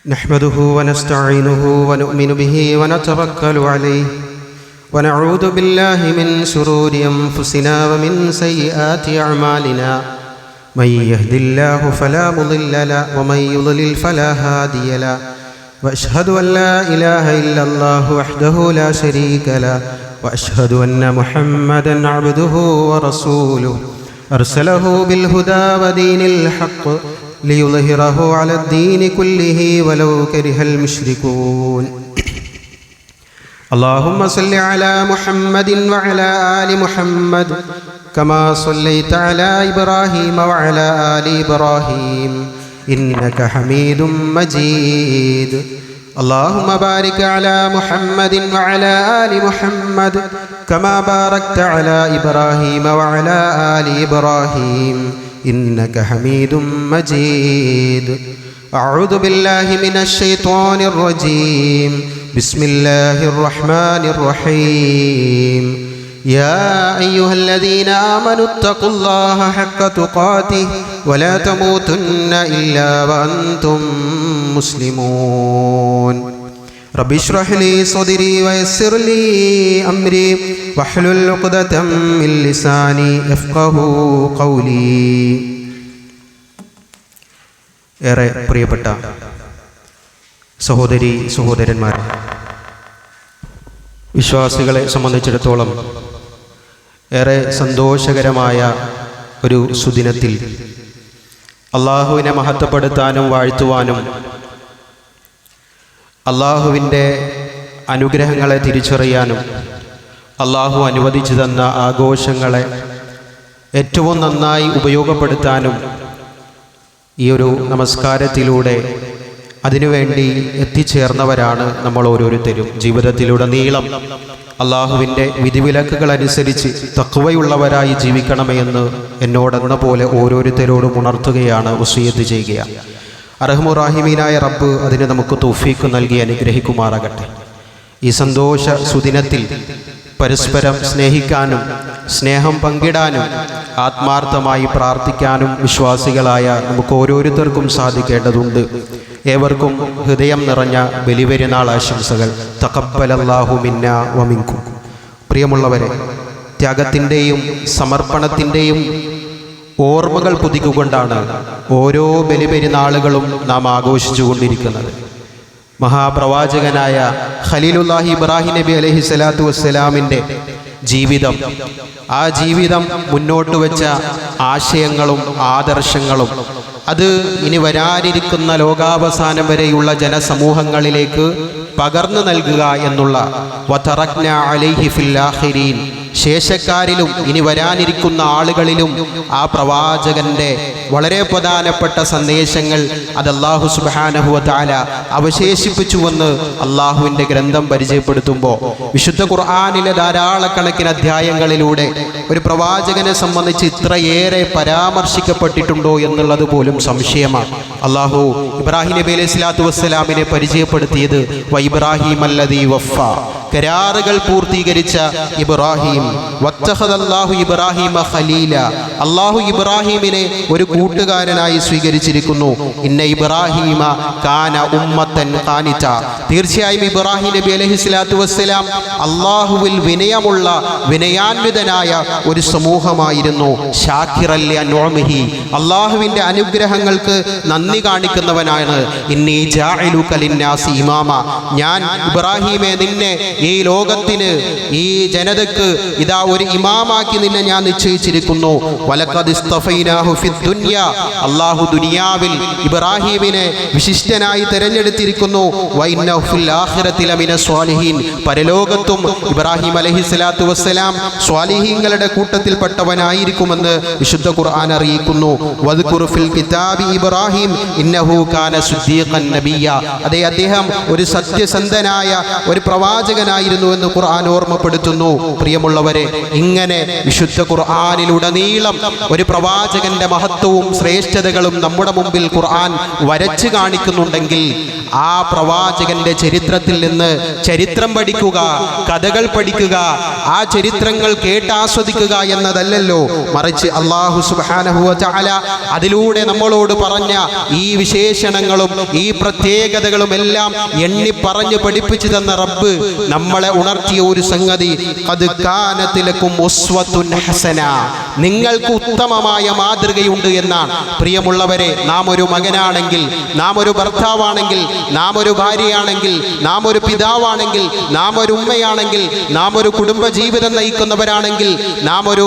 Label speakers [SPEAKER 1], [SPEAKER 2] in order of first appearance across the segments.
[SPEAKER 1] نحمده ونستعينه ونؤمن به ونتوكل عليه ونعوذ بالله من شرور أنفسنا ومن سيئات أعمالنا من يهد الله فلا مضل له ومن يضلل فلا هادي له وأشهد أن لا إله إلا الله وحده لا شريك له وأشهد أن محمدا عبده ورسوله أرسله بالهدى ودين الحق ليظهره على الدين كله ولو كره المشركون اللهم صل على محمد وعلى آل محمد كما صليت على إبراهيم وعلى آل إبراهيم إنك حميد مجيد اللهم بارك على محمد وعلى آل محمد كما باركت على إبراهيم وعلى آل إبراهيم إنك حميد مجيد أعوذ بالله من الشيطان الرجيم بسم الله الرحمن الرحيم يا أيها الذين آمنوا اتقوا الله حق تقاته ولا تموتن إلا وأنتم مسلمون رب اشرح لي صدري ويسر لي أمري واحلل عقدة من لساني يفقهوا قولي. ഏറെ പ്രിയപ്പെട്ട സഹോദരി സഹോദരന്മാരെ, വിശ്വാസികളെ സംബന്ധിച്ചിടത്തോളം ഏറെ സന്തോഷകരമായ ഒരു സുദിനത്തിൽ അള്ളാഹുവിനെ മഹത്വപ്പെടുത്താനും വാഴ്ത്തുവാനും അള്ളാഹുവിൻ്റെ അനുഗ്രഹങ്ങളെ തിരിച്ചറിയാനും അള്ളാഹു അനുവദിച്ചു തന്ന ആഘോഷങ്ങളെ ഏറ്റവും നന്നായി ഉപയോഗപ്പെടുത്താനും ഈ ഒരു നമസ്കാരത്തിലൂടെ അതിനുവേണ്ടി എത്തിച്ചേർന്നവരാണ് നമ്മൾ ഓരോരുത്തരും. ജീവിതത്തിലുടനീളം അള്ളാഹുവിൻ്റെ വിധിവിലക്കുകൾ അനുസരിച്ച് തഖ്വയുള്ളവരായി ജീവിക്കണമേ എന്ന് എന്നോടെന്ന പോലെ ഓരോരുത്തരോടും ഉണർത്തുകയാണ്, വസിയത്ത് ചെയ്യുകയാണ്. അർഹമുറാഹിമീനായ റബ്ബ് അതിന് നമുക്ക് തൗഫീഖ് നൽകി അനുഗ്രഹിക്കുമാറാകട്ടെ. ഈ സന്തോഷ സുദിനത്തിൽ പരസ്പരം സ്നേഹിക്കാനും സ്നേഹം പങ്കിടാനും ആത്മാർത്ഥമായി പ്രാർത്ഥിക്കാനും വിശ്വാസികളായ നമുക്ക് ഓരോരുത്തർക്കും സാധിക്കേണ്ടതുണ്ട്. ഏവർക്കും ഹൃദയം നിറഞ്ഞ ബലിപെരുന്നാൾ ആശംസകൾ. തഖബ്ബലല്ലാഹു മിന്നാ വമിൻകും. പ്രിയമുള്ളവരെ, ത്യാഗത്തിൻ്റെയും സമർപ്പണത്തിൻ്റെയും ഓർമ്മകൾ പുതുക്കിക്കൊണ്ടാണ് ഓരോ ബലിപെരുന്നാളുകളും നാം ആഘോഷിച്ചു കൊണ്ടിരിക്കുന്നത്. മഹാപ്രവാചകനായ ഖലീലുല്ലാഹി ഇബ്രാഹിം നബി അലൈഹി സ്വലാത്തു വസ്സലാമിൻ്റെ ജീവിതം, ആ ജീവിതം മുന്നോട്ട് വെച്ച ആശയങ്ങളും ആദർശങ്ങളും അത് ഇനി വരാനിരിക്കുന്ന ലോകാവസാനം വരെയുള്ള ജനസമൂഹങ്ങളിലേക്ക് പകർന്നു നൽകുക എന്നുള്ള വതറക്ന അലൈഹി ഫിൽ ആഖിരീൻ, ശേഷക്കാരിലും ഇനി വരാനിരിക്കുന്ന ആളുകളിലും ആ പ്രവാചകന്റെ വളരെ പ്രധാനപ്പെട്ട സന്ദേശങ്ങൾ അത് അല്ലാഹു സുബ്ഹാനഹു വ തആല അവശേഷിപ്പിച്ചുവെന്ന് അള്ളാഹുവിൻ്റെ ഗ്രന്ഥം പരിചയപ്പെടുത്തുമ്പോൾ വിശുദ്ധ ഖുർആനിലെ ധാരാളക്കണക്കിന് അധ്യായങ്ങളിലൂടെ ഒരു പ്രവാചകനെ സംബന്ധിച്ച് ഇത്രയേറെ പരാമർശിക്കപ്പെട്ടിട്ടുണ്ടോ എന്നുള്ളത് പോലും സംശയമാണ്. അള്ളാഹു ഇബ്രാഹിം നബി അലൈഹി സ്വലാത്തു വസ്സലാമിനെ പരിചയപ്പെടുത്തിയത് വഇബ്രാഹിം അല്ലദീ വഫ, കരാറുകൾ പൂർത്തീകരിച്ച ഇബ്രാഹിം. വത്തഖദല്ലാഹു ഇബ്രാഹിമ ഖലീല, അള്ളാഹു ഇബ്രാഹിമിനെ ഒരു കൂട്ടുകാരനായി സ്വീകരിച്ചിരിക്കുന്നു. ഇന്ന ഇബ്രാഹിമ കാന ഉമ്മത്തൻ ഖാനിത, തീർച്ചയായും ഇബ്രാഹിം നബി അലൈഹി സ്വലാത്തു വസ്സലാം അള്ളാഹുവിൽ വിനയമുള്ള വിനയാന്വിതനായ ഒരു സമൂഹമായിരുന്നു. ഷാക്കിറൻ ലിഅൻഉമിഹി, അള്ളാഹുവിൻ്റെ അനുഗ്രഹങ്ങൾക്ക് നന്ദി കാണിക്കുന്നവനാണ്. ഇന്നി ജാഇലുക ലിന്നാസി ഇമാമ, ഞാൻ ഇബ്രാഹിമെ നിന്നെ ഈ ലോകത്തിന്, ഈ ജനതയ്ക്ക് ഇതാ ഒരു ഇമാമാക്കി നിന്നെ ഞാൻ നിശ്ചയിച്ചിരിക്കുന്നു. വലഖദ് ഇസ്തഫൈനാഹു ഫിദ് ദുനിയ, അല്ലാഹു ദുനിയാവിൽ ഇബ്രാഹിമിനെ വിശിഷ്ടനായി തിരഞ്ഞെടുത്തിരിക്കുന്നു. വഇന്നഹു ഫിൽ ആഖിറതി ലമിന സ്വാലിഹീൻ, പരലോകത്തും ഇബ്രാഹിം അലൈഹി സ്വലാത്തു വസ്സലാം സ്വാലിഹീങ്ങളുടെ കൂട്ടത്തിൽപ്പെട്ടവനായിരിക്കുമെന്ന് വിശുദ്ധ ഖുർആൻ അറിയിക്കുന്നു. വദ്കുർ ഫിൽ കിതാബി ഇബ്രാഹിം ഇന്നഹു കാന സിദ്ദീഖൻ നബിയ്യ, അതേ അദ്ദേഹം ഒരു സത്യസന്ധനായ ഒരു പ്രവാചകനായി പ്രവാചകനായിരുന്നു എന്ന് ഖുർആൻ ഓർമ്മപ്പെടുത്തുന്നു. പ്രിയമുള്ളവരെ, ഇങ്ങനെ വിശുദ്ധ ഖുർആനിലുടനീളം ഒരു പ്രവാചകന്റെ മഹത്വവും ശ്രേഷ്ഠതകളും നമ്മുടെ മുമ്പിൽ ഖുർആൻ വരച്ചു കാണിക്കുന്നുണ്ടെങ്കിൽ ആ പ്രവാചകന്റെ ചരിത്രത്തിൽ നിന്ന് ചരിത്രം പഠിക്കുക, കഥകൾ പഠിക്കുക, ആ ചരിത്രങ്ങൾ കേട്ടാസ്വദിക്കുക എന്നതല്ലല്ലോ, മറിച്ച് അല്ലാഹു സുബ്ഹാനഹു വ തആല അതിലൂടെ നമ്മളോട് പറഞ്ഞ ഈ വിശേഷണങ്ങളും ഈ പ്രത്യേകതകളും എല്ലാം എണ്ണി പറഞ്ഞു പഠിപ്പിച്ചു തന്ന റബ്ബ് നമ്മളെ ഉണർത്തിയ ഒരു സംഗതി, ഖദ് കാനത് ലക്കും ഉസ്വത്തുൻ ഹസന, നിങ്ങൾക്ക് ഉത്തമമായ മാതൃകയുണ്ട് എന്നാണ്. പ്രിയമുള്ളവരെ, നാം ഒരു മകനാണെങ്കിൽ, നാം ഒരു ഭർത്താവാണെങ്കിൽ, നാം ഒരു ഭാര്യയാണെങ്കിൽ, നാം ഒരു പിതാവാണെങ്കിൽ, നാം ഒരു ഉമ്മയാണെങ്കിൽ, നാം ഒരു കുടുംബ ജീവിതം നയിക്കുന്നവരാണെങ്കിൽ, നാം ഒരു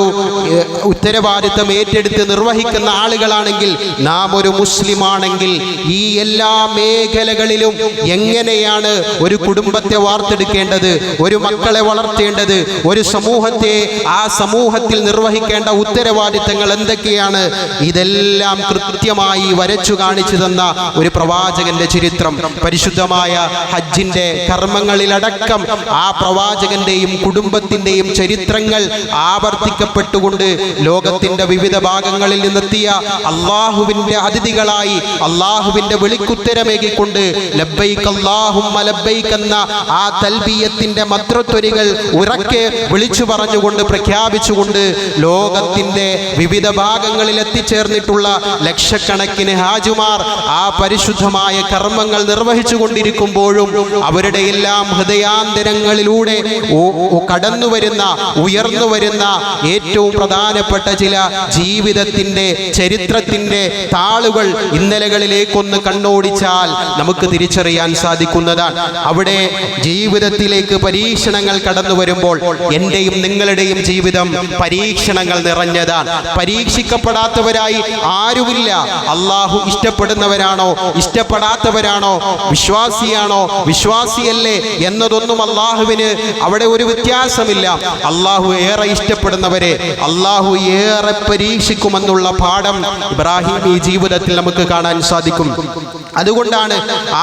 [SPEAKER 1] ഉത്തരവാദിത്തം ഏറ്റെടുത്ത് നിർവഹിക്കുന്ന ആളുകളാണെങ്കിൽ, നാം ഒരു മുസ്ലിമാണെങ്കിൽ, ഈ എല്ലാ മേഖലകളിലും എങ്ങനെയാണ് ഒരു കുടുംബത്തെ വാർത്തെടുക്കേണ്ടത്, ഒരു മക്കളെ വളർത്തേണ്ടത്, ഒരു സമൂഹത്തെ ആ സമൂഹത്തിൽ നിർവഹിക്കേണ്ട ഉത്തരവാദിത്തങ്ങൾ എന്തൊക്കെയാണ്, ഇതെല്ലാം കൃത്യമായി വരച്ചു കാണിച്ചു തന്ന ഒരു പ്രവാചകന്റെ ചരിത്രം. പരിശുദ്ധമായ ഹജ്ജിന്റെ കർമ്മങ്ങളിലടക്കം ആ പ്രവാചകന്റെയും കുടുംബത്തിന്റെയും ചരിത്രങ്ങൾ ആവർത്തിക്കപ്പെട്ടുകൊണ്ട് ലോകത്തിന്റെ വിവിധ ഭാഗങ്ങളിൽ നിന്നെത്തിയ അള്ളാഹുവിന്റെ അതിഥികളായി അള്ളാഹുവിന്റെ വിളിക്കുത്തരമേകിക്കൊണ്ട് ലബ്ബൈക് അല്ലാഹുമ്മ ലബ്ബൈക് എന്ന ആ തൽബിയത്തിന്റെ മന്ത്രത്വരികൾ ഉറക്കെ വിളിച്ചു പറഞ്ഞുകൊണ്ട് പ്രഖ്യാപിച്ചുകൊണ്ട് ലോകത്തിന്റെ വിവിധ ഭാഗങ്ങളിൽ എത്തിച്ചേർന്നിട്ടുള്ള ലക്ഷക്കണക്കിന് ഹാജിമാർ ആ പരിശുദ്ധമായ കർമ്മങ്ങൾ നിർവഹിച്ചു കൊണ്ടിരിക്കുമ്പോഴും അവരുടെ എല്ലാം ഹൃദയാന്തരങ്ങളിലൂടെ കടന്നു വരുന്ന, ഉയർന്നു വരുന്ന ഏറ്റവും പ്രധാനപ്പെട്ട ചില ജീവിതത്തിന്റെ ചരിത്രത്തിന്റെ താളുകൾ ഇന്നലകളിലേക്കൊന്ന് കണ്ണോടിച്ചാൽ നമുക്ക് തിരിച്ചറിയാൻ സാധിക്കുന്നതാണ്. അവിടെ ജീവിതത്തിലേക്ക് പരീക്ഷണങ്ങൾ കടന്നു വരുമ്പോൾ എന്റെയും നിങ്ങളുടെയും ജീവിതം പരീക്ഷണങ്ങൾ നിറഞ്ഞതാണ്. പരീക്ഷിക്കപ്പെടാത്തവരായി ആരുമില്ല. അള്ളാഹു ഇഷ്ടപ്പെടുന്നവരാണോ ഇഷ്ടപ്പെടാത്തവരാണോ, വിശ്വാസിയാണോ വിശ്വാസിയല്ലേ എന്നതൊന്നും അള്ളാഹുവിന് അവിടെ ഒരു വ്യത്യാസമില്ല. അള്ളാഹു ഏറെ ഇഷ്ടപ്പെടുന്നവരെ അള്ളാഹു ഏറെ പരീക്ഷിക്കുമെന്നുള്ള പാഠം ഇബ്രാഹിം ഈ ജീവിതത്തിൽ നമുക്ക് കാണാൻ സാധിക്കും. അതുകൊണ്ടാണ്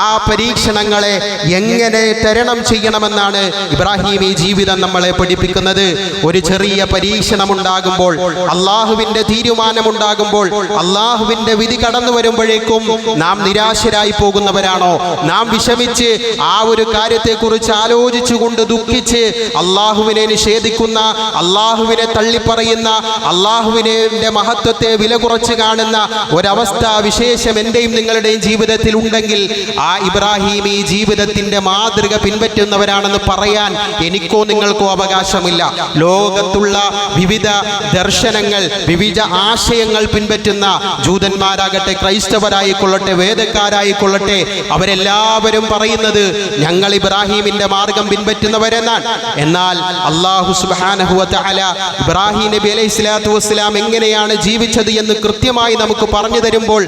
[SPEAKER 1] ആ പരീക്ഷണങ്ങളെ എങ്ങനെ തരണം ചെയ്യണമെന്നാണ് ഇബ്രാഹിം ഈ ജീവിതം നമ്മളെ പഠിപ്പിക്കുന്നത്. ഒരു ചെറിയ പരീക്ഷണമുണ്ടാകുമ്പോൾ, അള്ളാഹുവിന്റെ തീരുമാനമുണ്ടാകുമ്പോൾ, അള്ളാഹുവിന്റെ വിധി കടന്നു വരുമ്പോഴേക്കും നാം നിരാശരായി പോകുന്നവരാണോ, നാം വിഷമിച്ച് ആ ഒരു കാര്യത്തെക്കുറിച്ച് ആലോചിച്ചുകൊണ്ട് ദുഃഖിച്ച് അള്ളാഹുവിനെ നിഷേധിക്കുന്ന, അള്ളാഹുവിനെ തള്ളിപ്പറയുന്ന, അള്ളാഹുവിന്റെ മഹത്വത്തെ വില കുറച്ച് കാണുന്ന ഒരവസ്ഥ വിശേഷം എന്റെയും നിങ്ങളുടെയും ജീവിതത്തിൽ ഉണ്ടെങ്കിൽ ആ ഇബ്രാഹിം ഈ ജീവിതത്തിന്റെ മാതൃക പിൻപറ്റുന്നവരാണെന്ന് പറയാൻ എനിക്കോ നിങ്ങൾക്കോ അവകാശമില്ല. ലോകത്തുള്ള വിവിധ ദർശനങ്ങൾ, വിവിധ ആശയങ്ങൾ പിൻപറ്റുന്ന ജൂതന്മാരാകട്ടെ, ക്രൈസ്തവരായിക്കൊള്ളട്ടെ, വേദക്കാരായിക്കൊള്ളട്ടെ, അവരെല്ലാവരും പറയുന്നത് ഞങ്ങൾ ഇബ്രാഹിമിന്റെ മാർഗം പിൻപറ്റുന്നവരെന്നാണ്. എന്നാൽ അല്ലാഹു സുബ്ഹാനഹു വ തആല ഇബ്രാഹിം നബി അലൈഹിസ്സലാത്തു വസ്സലാം എങ്ങനെയാണ് ജീവിച്ചത് എന്ന് കൃത്യമായി നമുക്ക് പറഞ്ഞു തരുമ്പോൾ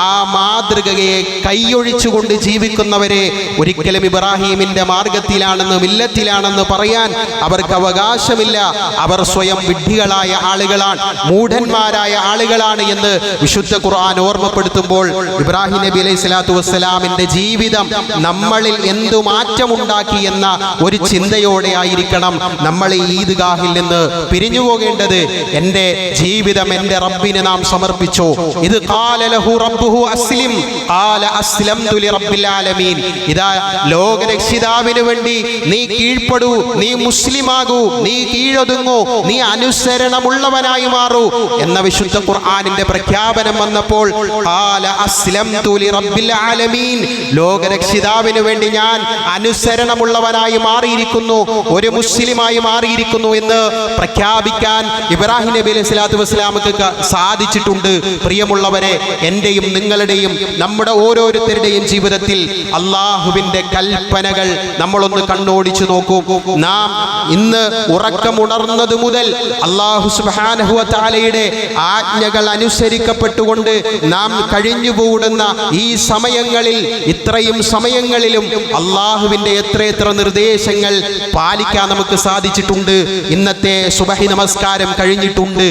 [SPEAKER 1] ആ മാതൃകയെ കൈയൊഴിച്ചുകൊണ്ട് ജീവിക്കുന്നവരെ ഒരിക്കലും ഇബ്രാഹിമിന്റെ മാർഗത്തിലാണെന്ന്, മില്ലത്തിലാണെന്ന് പറയാൻ അവർക്ക് അവകാശമില്ല. അവർ സ്വയം വിഡ്ഢികളായ ആളുകളാണ്, മൂഢന്മാരായ ആളുകളാണ് എന്ന് വിശുദ്ധ ഖുർആൻ ഓർമ്മപ്പെടുത്തുമ്പോൾ ഇബ്രാഹിം നബി അലൈഹിസ്സലാത്തു വസ്സലാമിന്റെ ജീവിതം നമ്മളിൽ എന്തു മാറ്റമുണ്ടാക്കി എന്ന ഒരു ചിന്തയോടെ ആയിരിക്കണം നമ്മൾ ഈ ഈദ്ഗാഹിൽ നിന്ന് പിരിഞ്ഞു പോകേണ്ടത്. എൻ്റെ ജീവിതം എൻ്റെ റബ്ബിന് നാം സമർപ്പിച്ചു. ഇത് ഖാല ലഹു റബ്ബുഹു അസ്ലിം ഖാല അസ്ലംതു ലിറബ്ബിൽ ആലമീൻ. ഇതാ ലോകരക്ഷിതാവിന് വേണ്ടി നീ കീഴ്പ്പെടൂ, നീ മുസ്ലിമാകൂ, നീ കീഴൊതുങ്ങൂ, നീ അനുസരണമുള്ളവനായി മാറൂ എന്ന വിശുദ്ധ ഖുർആനിന്റെ പ്രഖ്യാപനം വന്നപ്പോൾ ഖാല അസ്ലംതു ലിറബ്ബിൽ ആലമീൻ, ലോകരക്ഷിതാവിന് വേണ്ടി ഞാൻ അനുസരണമുള്ളവനായി മാറിയിരിക്കുന്നു, ഒരു മുസ്ലിമായി മാറിയിരിക്കുന്നു എന്ന് പ്രഖ്യാപിക്കാൻ ഇബ്രാഹിം നബി അലൈഹി സ്വലാത്തു വസ്സലാമക്ക് സാധിച്ചിട്ടുണ്ട്. പ്രിയമുള്ളവരെ, എന്റെയും നിങ്ങളുടെയും നമ്മുടെ ഓരോരുത്തരുടെയും ജീവിതത്തിൽ അള്ളാഹുവിന്റെ കൽപ്പനകൾ നമ്മളൊന്ന് കണ്ണോടിച്ചു നോക്കൂ. നാം ഇന്ന് ഉറക്കമുണർന്നത് മുതൽ അല്ലാഹു സുബ്ഹാനഹു വ തആലയുടെ ആജ്ഞകൾ അനുസരിക്കപ്പെട്ടുകൊണ്ട് നാം കഴിഞ്ഞുകൂടുന്ന ഈ സമയങ്ങളിൽ, ഇത്രയും സമയങ്ങളിലും അള്ളാഹുവിന്റെ എത്രയെത്ര നിർദ്ദേശങ്ങൾ പാലിക്കാൻ നമുക്ക് സാധിച്ചിട്ടുണ്ട്. ഇന്നത്തെ സുബഹി നമസ്കാരം കഴിഞ്ഞിട്ടുണ്ട്.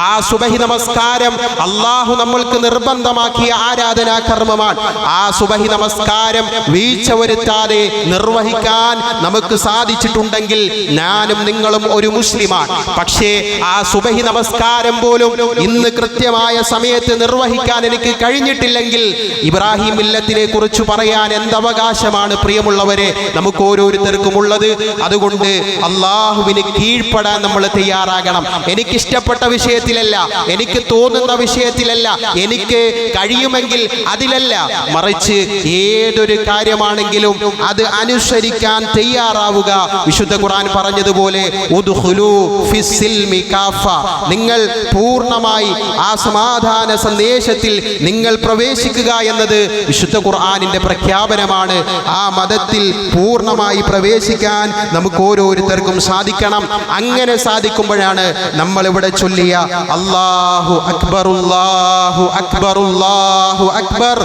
[SPEAKER 1] ആ സുബഹി നമസ്കാരം അള്ളാഹു നമ്മൾക്ക് നിർബന്ധമാക്കിയ ആരാധനാ കർമ്മമാണ്. ആ സുബഹി നമസ്കാരം വീഴ്ച വരുത്താതെ നിർവഹിക്കാൻ നമുക്ക് സാധിച്ചിട്ടുണ്ടെങ്കിൽ ഞാനും നിങ്ങളും ഒരു മുസ്ലിമാണ്. പക്ഷേ ആ സുബഹി നമസ്കാരം പോലും ഇന്ന് കൃത്യമായ സമയത്ത് നിർവഹിക്കാൻ എനിക്ക് കഴിഞ്ഞിട്ടില്ലെങ്കിൽ ഇബ്രാഹിം മില്ലത്തിനെ കുറിച്ച് പറയാൻ എന്തവകാശമാണ് പ്രിയമുള്ളവരെ നമുക്ക് ഓരോരുത്തർക്കും ഉള്ളത്? അതുകൊണ്ട് അള്ളാഹുവിന് കീഴ്പ്പെടാൻ നമ്മൾ തയ്യാറാകണം. എനിക്കിഷ്ടപ്പെട്ട വിഷയത്തിലല്ല, എനിക്ക് തോന്നുന്ന വിഷയത്തിലല്ല, എനിക്ക് കഴിയുമെങ്കിൽ അതിലല്ല, മറിച്ച് ഏതൊരു കാര്യമാണെങ്കിലും അത് അനുസരിക്കാൻ തയ്യാറാവുക. വിശുദ്ധ ഖുർആൻ പറഞ്ഞതുപോലെ ഉദ്ഖുലൂ ഫിസ്സിൽമി കാഫ, നിങ്ങൾ പൂർണ്ണമായി ആ സമാധാന സന്ദേശത്തിൽ നിങ്ങൾ പ്രവേശിക്കുക എന്നത് വിശുദ്ധ ഖുർആനിന്റെ പ്രഖ്യാപനമാണ്. ആ മതത്തിൽ പൂർണ്ണമായി പ്രവേശിക്കാൻ നമുക്ക് ഓരോരുത്തർക്കും സാധിക്കണം. അങ്ങനെ സാധിക്കുമ്പോഴാണ് നമ്മൾ ഇവിടെ ചൊല്ലിയ അല്ലാഹു അക്ബർ അല്ലാഹു അക്ബർ അല്ലാഹു അക്ബർ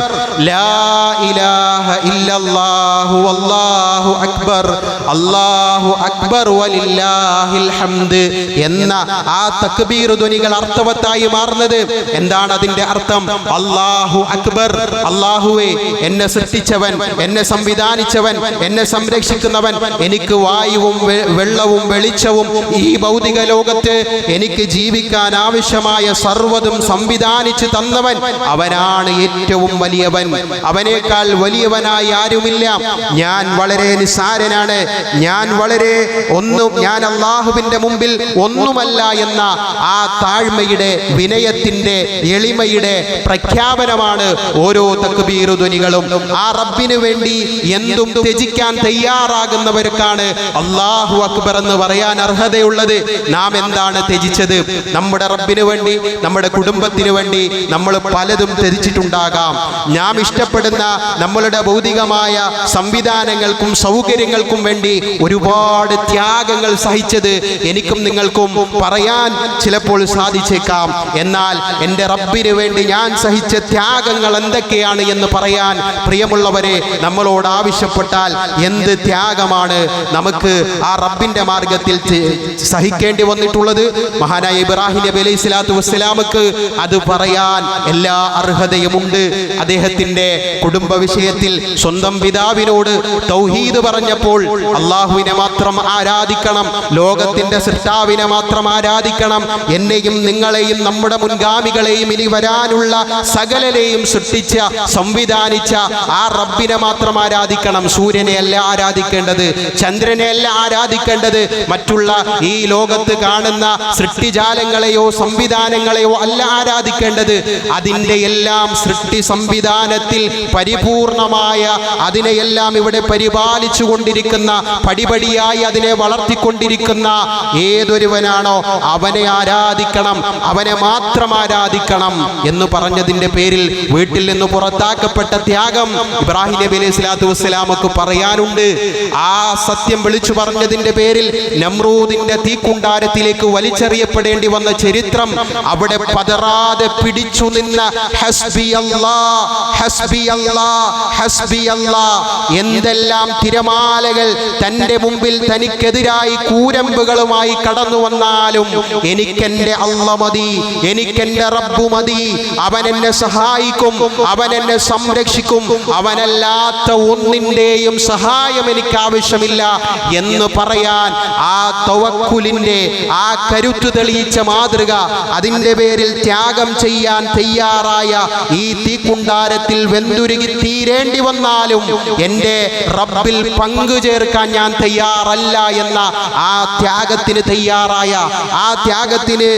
[SPEAKER 1] ലാ ഇലാഹ ഇല്ലല്ലാഹു വല്ലാഹു അക്ബർ അല്ലാഹു അക്ബർ വലില്ലാഹിൽ ഹംദ് എന്ന ആ തക്ബീർ ധ്വനികൾ അർത്ഥവത്തായി മാറുന്നത്. എന്താണ് അതിന്റെ അർത്ഥം? അല്ലാഹു അക്ബർ, അല്ലാഹുവേ, എന്നെ സൃഷ്ടിച്ചവൻ, എന്നെ സംവിധാനിച്ചവൻ, എന്നെ സംരക്ഷിക്കുന്നവൻ, എനിക്ക് വായുവും വെള്ളവും വെളിച്ചവും ഈ ഭൗതിക ലോകത്ത് എനിക്ക് ജീവിക്കാൻ ആവശ്യമായ സർവ്വതും സംവിധാനിച്ചു തന്നവൻ, അവനാണ് ഏറ്റവും വലിയവൻ. അവനേക്കാൾ വലിയവനായി ആരുമില്ല. ഞാൻ വളരെ നിസ്സാരനാണ്, ഞാൻ അല്ലാഹുവിന്റെ മുമ്പിൽ ഒന്നുമല്ല എന്ന ആ താഴ്മയുടെ, വിനയത്തിന്റെ, എളിമയുടെ പ്രഖ്യാപനമാണ് ഓരോ തക്ബീർ ധ്വനികളും. ആ റബ്ബിന് വേണ്ടി എന്തും ത്യജിക്കാൻ തയ്യാറാകുന്നവർക്കാണ് അല്ലാഹു അക്ബർ എന്ന് പറയാൻ അർഹതയുള്ളത്. നാം എന്താണ് ത്യജിച്ചത്? നമ്മുടെ റബ്ബിന് വേണ്ടി, നമ്മുടെ കുടുംബത്തിന് വേണ്ടി നമ്മൾ പലതും ത്യജിച്ചിട്ടുണ്ടാകാം. നാം ഇഷ്ടപ്പെടുന്ന നമ്മളുടെ ഭൗതികമായ സംവിധാനങ്ങൾക്കും സൗകര്യങ്ങൾക്കും വേണ്ടി ഒരുപാട് ത്യാഗങ്ങൾ സഹിച്ചത് എനിക്കും നിങ്ങൾക്കും പറയാൻ ചിലപ്പോൾ സാധിച്ചേക്കാം. എന്നാൽ എൻ്റെ റബ്ബിന് വേണ്ടി ഞാൻ സഹിച്ച ത്യാഗങ്ങൾ എന്തൊക്കെയാണ് എന്ന് പറയാൻ പ്രിയമുള്ളവരെ നമ്മളോട് ആവശ്യപ്പെട്ടാൽ എന്ത് ത്യാഗമാണ് നമുക്ക് ആ റബ്ബിന്റെ മാർഗത്തിൽ സഹിക്കേണ്ടി വന്നിട്ടുള്ളത്? മഹാനായ ഇബ്രാഹിം നബി അലൈഹി സ്വലാത്തു വസ്സലാമക്ക് അത് പറയാൻ എല്ലാ അർഹതയുമുണ്ട്. അദ്ദേഹത്തിന്റെ കുടുംബ വിഷയത്തിൽ സ്വന്തം പിതാവിനോട് തൗഹീദ് പറഞ്ഞപ്പോൾ അള്ളാഹുവിനെ മാത്രം ആരാധിക്കണം, ലോകത്തിന്റെ സൃഷ്ടാവിനെ മാത്രം ആരാധിക്കണം, എന്നെയും നിങ്ങളെയും നമ്മുടെ മുൻഗാമികളെയും ഇനി വരാനുള്ള സകലരെയും സൃഷ്ടിച്ച സംവിധാനിച്ച ആ റബ്ബിനെ മാത്രം ആരാധിക്കണം. സൂര്യനെ അല്ല ആരാധിക്കേണ്ടത്, ചന്ദ്രനെ അല്ല ആരാധിക്കേണ്ടത്, മറ്റുള്ള ഈ ലോകത്ത് കാണുന്ന സൃഷ്ടിജാലങ്ങളെയോ സംവിധാനങ്ങളെയോ അല്ല ആരാധിക്കേണ്ടത്. അതിൻ്റെ എല്ലാം സൃഷ്ടി സംവിധാനത്തിൽ പരിപൂർണമായ അതിനെയെല്ലാം ഇവിടെ പരിപാലിച്ചു കൊണ്ടിരിക്കുന്ന, പടിപടിയായി അതിനെ വളർത്തിക്കൊണ്ടിരിക്കുന്ന ഏതൊരുവനാണോ അവനെ ആരാധിക്കണം, അവനെ മാത്രം ആരാധിക്കണം എന്ന് പറഞ്ഞതിൻ്റെ പേരിൽ വീട്ടിൽ നിന്ന് പുറത്താക്കപ്പെട്ട ത്യാഗം ഇബ്രാഹിം നബി അലൈഹി സ്വലാത്തു വസ്സലാമക്ക് പറയാനുണ്ട്. ആ സത്യം വിളിച്ചു പറഞ്ഞതിൻ്റെ പേരിൽ നമ്രൂദിന്റെ തീക്കുണ്ടാരത്തിലേക്ക് വലിച്ചെറിയപ്പെടേണ്ടി വന്ന ചരിത്രം, അവിടെ പതറാതെ പിടിച്ചു നിന്ന ഹസ്ബി അല്ലാഹ് ഹസ്ബി അല്ലാഹ് ഹസ്ബി അല്ലാഹ്, എന്തെല്ലാം തിരമാലകൾ തൻ്റെ മുമ്പിൽ തനിക്കെതിരായി കൂരമ്പുകളുമായി കടന്നു വന്നാലും എനിക്കെൻ്റെ അല്ലാഹ് മതി, എനിക്കെൻ്റെ റബ്ബ് മതി, അവൻ എന്നെ സഹായിക്കും, അവൻ എന്നെ സംരക്ഷിക്കും, അവനല്ലാത്ത ഒന്നിൻ്റെയും സഹായം എനിക്ക് ആവശ്യമില്ല എന്ന് പറയാൻ ആ തവക്കുലിന്റെ ആ കരുത്തു തെളിയിച്ച മാതൃക, അതിൻ്റെ പേരിൽ ത്യാഗം ചെയ്യാൻ തയ്യാറായ, ഈ തീക്കുണ്ടാരത്തിൽ വെന്തുരുകി തീരേണ്ടി വന്നാലും എൻ്റെ റബ്ബിൽ പങ്കു ചേർക്കാൻ ഞാൻ തയ്യാറല്ല എന്ന ആ ത്യാഗത്തിന് തയ്യാറായ, ആ ത്യാഗത്തിന്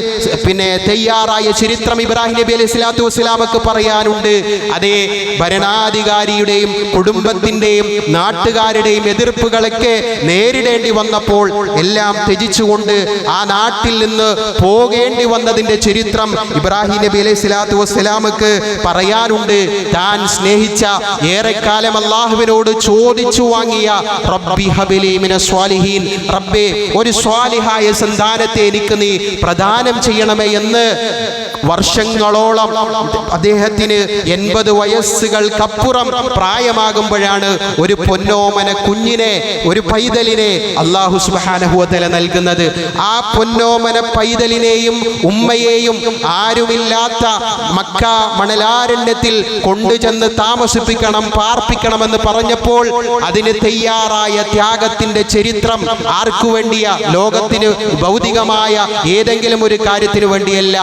[SPEAKER 1] തയ്യാറായ ചരിത്രം ഇബ്രാഹിം നബി അലൈഹി സ്വലാത്തു വസ്സലാമക്ക് പറയാനുണ്ട്. അതേ ഭരണാധികാരിയുടെയും കുടുംബത്തിൻ്റെയും നാട്ടുകാരുടെയും എതിർപ്പുകളൊക്കെ നേരിടേണ്ടി വന്നപ്പോൾ എല്ലാം ത്യജിച്ചുകൊണ്ട് ആ നാട്ടിൽ നിന്ന് പോകേണ്ടി വന്നതിൻ്റെ ചരിത്രം ഇബ്രാഹിം നബി അലൈഹി സ്വലാത്തു വസ്സലാമക്ക് പറയാനുണ്ട്. താൻ സ്നേഹിച്ച, ഏറെക്കാലം അള്ളാഹുവിനോട് ചോദിച്ചു വാങ്ങിയ റബ്ബി ഹബിലി മിനസ് സ്വാലിഹീൻ, റബ്ബേ ഒരു സ്വാലിഹായ സന്താനത്തെ എനിക്ക് നീ പ്രദാനം ചെയ്യണമേ എന്ന് വർഷങ്ങളോളം അദ്ദേഹത്തിന് 80 വയസ്സുകൾക്കപ്പുറം പ്രായമാകുമ്പോഴാണ് ഒരു പൊന്നോമന കുഞ്ഞിനെ, ഒരു പൈതലിനെ അല്ലാഹു സുബ്ഹാനഹു വ തആല നൽകുന്നത്. ആ പൊന്നോമന പൈതലിനെയും ഉമ്മയെയും ആരുമില്ലാത്ത മക്ക മണലാരണ്യത്തിൽ കൊണ്ടുചെന്ന് താമസിപ്പിക്കണം, പാർപ്പിക്കണമെന്ന് പറഞ്ഞപ്പോൾ അതിന് തയ്യാറായ ത്യാഗത്തിന്റെ ചരിത്രം ആർക്കു വേണ്ടിയാ? ലോകത്തിന് ഭൗതികമായ ഏതെങ്കിലും ഒരു കാര്യത്തിന് വേണ്ടിയല്ല,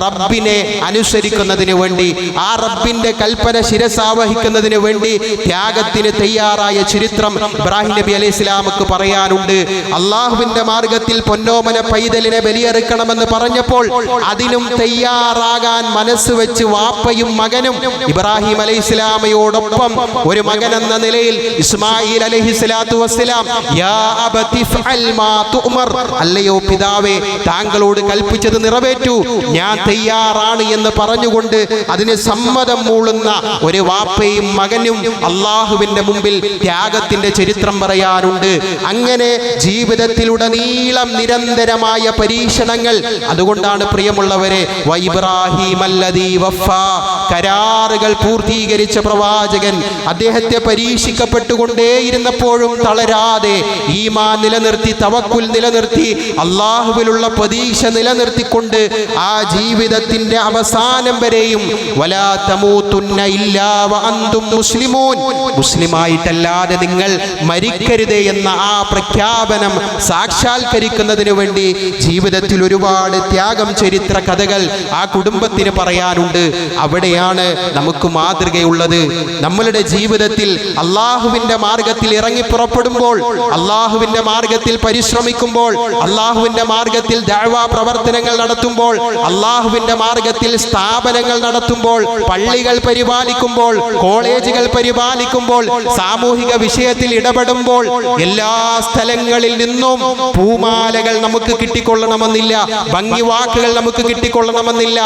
[SPEAKER 1] റബ്ബിനെ അനുസരിക്കുന്നതിന് വേണ്ടി, ആ റബ്ബിന്റെ കൽപ്പന ശിരസാവഹിക്കുന്നതിന് വേണ്ടി ത്യാഗത്തിന് തയ്യാറായ ചരിത്രം ഇബ്രാഹിം നബി അലൈഹി സ്വലാമുക്ക് പറയാനുണ്ട്. അള്ളാഹുവിന്റെ മാർഗത്തിൽ പൊന്നോമന പൈതലിനെ ബലിയെറുക്കണമെന്ന് പറഞ്ഞപ്പോൾ അതിനും തയ്യാറാകാൻ മനസ്സ് വെച്ച് വാപ്പയും മകനും ഇബ്രാഹിം അലൈഹി സ്വലാമയോടൊപ്പം ഒരു മകൻ എന്ന നിലയിൽ ഇസ്മായിൽ അലൈഹി സ്വലാത്തു വസ്സലാം, യാ അബതി ഫഅൽ മാ തുഅ്മർ, അല്ലയോ പിതാവേ താങ്കളോട് കൽപ്പിച്ചത് നിറവേറ്റൂ, ഞാൻ തയ്യാറാണ് എന്ന് പറഞ്ഞുകൊണ്ട് അതിന് സമ്മതം മൂളുന്ന ഒരു വാപ്പയും മകനും അള്ളാഹുവിന്റെ മുമ്പിൽ ത്യാഗത്തിന്റെ ചരിത്രം പറയാനുണ്ട്. അങ്ങനെ ജീവിതത്തിലുടനീളം നിരന്തരമായ പരീക്ഷണങ്ങൾ. അതുകൊണ്ടാണ് പ്രിയമുള്ളവരെ, വഇബ്രാഹിം അല്ലദീ വഫാ, കരാറുകൾ പൂർത്തീകരിച്ച പ്രവാചകൻ, അദ്ദേഹത്തെ പരീക്ഷിക്കപ്പെട്ടുകൊണ്ടേയിരുന്നപ്പോഴും തളരാതെ ഈമാൻ നിലനിർത്തി, തവക്കുൽ നിലനിർത്തി, അള്ളാഹുവിലുള്ള പ്രതീക്ഷ നിലനിർത്തിക്കൊണ്ട് ആ ജീവിതത്തിന്റെ അവസാനം വരെയും വലാ തമൂതുന്ന ഇല്ലാ വഅൻതും മുസ്ലിമൂൻ, മുസ്ലിമായിട്ടല്ലാതെ നിങ്ങൾ മരിക്കരുതേ എന്ന ആ പ്രഖ്യാപനം സാക്ഷാത്കരിക്കുന്നതിന് വേണ്ടി ജീവിതത്തിൽ ഒരുപാട് ത്യാഗം ചരിത്ര കഥകൾ ആ കുടുംബത്തിന് പറയാനുണ്ട്. അവിടെയാണ് നമുക്ക് മാതൃകയുള്ളത്. നമ്മളുടെ ജീവിതത്തിൽ അള്ളാഹുവിന്റെ മാർഗത്തിൽ ഇറങ്ങി പുറപ്പെടുമ്പോൾ, അള്ളാഹുവിന്റെ മാർഗത്തിൽ പരിശ്രമിക്കുമ്പോൾ, അള്ളാഹുവിന്റെ മാർഗത്തിൽ ദഅ്വാ പ്രവർത്തനങ്ങൾ നടത്തുമ്പോൾ, അള്ളാഹുവിന്റെ മാർഗത്തിൽ സ്ഥാപനങ്ങൾ നടത്തുമ്പോൾ, പള്ളികൾ പരിപാലിക്കുമ്പോൾ, കോളേജുകൾ പരിപാലിക്കുമ്പോൾ, സാമൂഹിക വിഷയത്തിൽ ഇടപെടുമ്പോൾ, എല്ലാ സ്ഥലങ്ങളിൽ നിന്നും പൂമാലകൾ നമുക്ക് കിട്ടിക്കൊള്ളണമെന്നില്ല, ഭംഗിവാക്കുകൾ നമുക്ക് കിട്ടിക്കൊള്ളണമെന്നില്ല,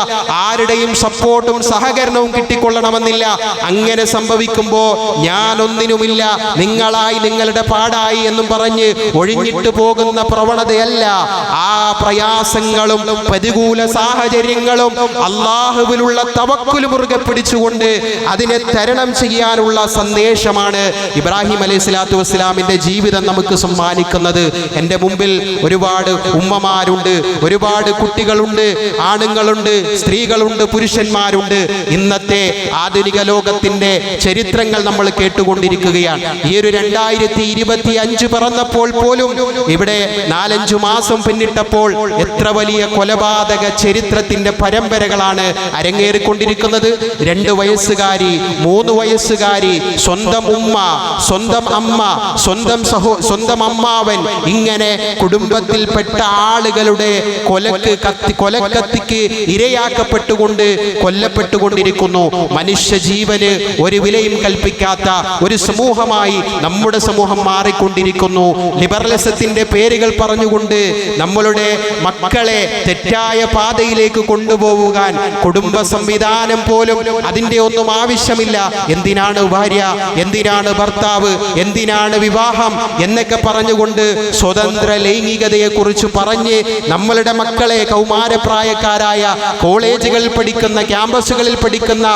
[SPEAKER 1] ആരുടെയും സപ്പോർട്ടും സഹകരണവും കിട്ടിക്കൊള്ളണമെന്നില്ല. അങ്ങനെ സംഭവിക്കുമ്പോ ഞാനൊന്നിനുമില്ല, നിങ്ങളായി നിങ്ങളുടെ പാടായി എന്നും പറഞ്ഞ് ഒഴിഞ്ഞിട്ട് പോകുന്ന പ്രവണതയല്ല. ആ പ്രയാസങ്ങളും പ്രതികൂല സാഹചര്യങ്ങളും അള്ളാഹുവിലുള്ള തവക്കുൽ മുറുകെ പിടിച്ചുകൊണ്ട് അതിനെ തരണം ചെയ്യാനുള്ള സന്ദേശമാണ് ഇബ്രാഹിം അലൈഹി സ്വലാത്തു വസ്സലാമിന്റെ ജീവിതം നമുക്ക് സമ്മാനിക്കുന്നത്. എൻ്റെ മുമ്പിൽ ഒരുപാട് ഉമ്മമാരുണ്ട്, ഒരുപാട് കുട്ടികളുണ്ട്, ആണുങ്ങളുണ്ട്, സ്ത്രീകളുണ്ട്, പുരുഷന്മാരുണ്ട്. ഇന്നത്തെ ആധുനിക ലോകത്തിന്റെ ചരിത്രങ്ങൾ നമ്മൾ കേട്ടുകൊണ്ടിരിക്കുകയാണ്. ഈ ഒരു 2025 പിറന്നപ്പോൾ പോലും ഇവിടെ 4-5 മാസം പിന്നിട്ടപ്പോൾ എത്ര വലിയ കൊലപാതക ചരിത്രത്തിന്റെ പരമ്പരകളാണ് അരങ്ങേറിക്കൊണ്ടിരിക്കുന്നത്. 2 വയസ്സുകാരി, 3 വയസ്സുകാരി, സ്വന്തം ഉമ്മ, സ്വന്തം അമ്മ, സ്വന്തം അമ്മാവൻ, ഇങ്ങനെ കുടുംബത്തിൽപ്പെട്ട ആളുകളുടെ കൊലക്കത്തിക്ക് ഇരയാക്കപ്പെട്ടുകൊണ്ട് കൊല്ലപ്പെട്ടുകൊണ്ടിരിക്കുന്നു. മനുഷ്യ ജീവന് ഒരു വിലയും കൽപ്പിക്കാത്ത ഒരു സമൂഹമായി നമ്മുടെ സമൂഹം മാറിക്കൊണ്ടിരിക്കുന്നു. ലിബറലിസത്തിന്റെ പേരുകൾ പറഞ്ഞുകൊണ്ട് നമ്മളുടെ മക്കളെ തെറ്റായ പാതയിലേക്ക് കൊണ്ടുപോകാൻ കുടുംബ സംവിധാനം പോലും അതിൻ്റെ ഒന്നും ആവശ്യമില്ല. എന്തിനാണ് ഭാര്യ, എന്തിനാണ് ഭർത്താവ്, എന്തിനാണ് വിവാഹം എന്നൊക്കെ പറഞ്ഞുകൊണ്ട് സ്വതന്ത്ര ലൈംഗികതയെ കുറിച്ച് പറഞ്ഞ് നമ്മളുടെ മക്കളെ, കൗമാരപ്രായക്കാരായ കോളേജുകളിൽ പഠിക്കുന്ന, ക്യാമ്പസുകളിൽ പഠിക്കുന്ന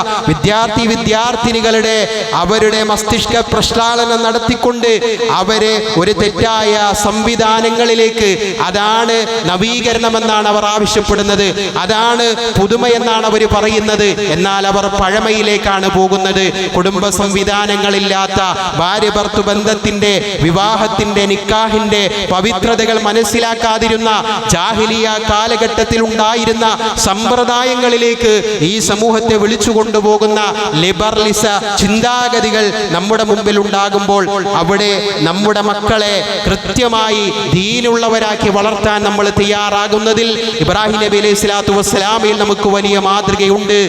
[SPEAKER 1] വിദ്യാർത്ഥിനികളുടെ അവരുടെ മസ്തിഷ്ക പ്രക്ഷാളനം നടത്തിക്കൊണ്ട് അവരെ ഒരു തെറ്റായ സംവിധാനങ്ങളിലേക്ക്, അതാണ് നവീകരണമെന്നാണ് അവർ ആവശ്യപ്പെടുന്നത്, അതാണ് പുതുമയെന്നാണ് അവർ പറയുന്നത്. എന്നാൽ അവർ പഴമയിലേക്കാണ് പോകുന്നത്. കുടുംബ സംവിധാനങ്ങളില്ലാത്ത ഭാര്യ ഭർത്തൃ ബന്ധത്തിന്റെ, വിവാഹത്തിന്റെ, നിക്കാഹിന്റെ പവിത്രതകൾ മനസ്സിലാക്കാതിരുന്ന ജാഹിലിയ കാലഘട്ടത്തിൽ ഉണ്ടായിരുന്ന സമ്പ്രദായങ്ങളിലേക്ക് ഈ സമൂഹത്തെ വിളിച്ചു കൊണ്ടുപോകുന്ന ലിബറലിസ ചിന്താഗതികൾ നമ്മുടെ മുമ്പിൽ ഉണ്ടാകുമ്പോൾ അവിടെ നമ്മുടെ മക്കളെ കൃത്യമായി ദീനുള്ളവരാക്കി വളർത്താൻ നമ്മൾ തയ്യാറാകുന്നതിൽ ഇബ്രാഹിം നബി അലൈഹി സ്വലാത്തു വസ്സലാമിൽ നമുക്ക് വലിയ മാതൃകയുണ്ട്.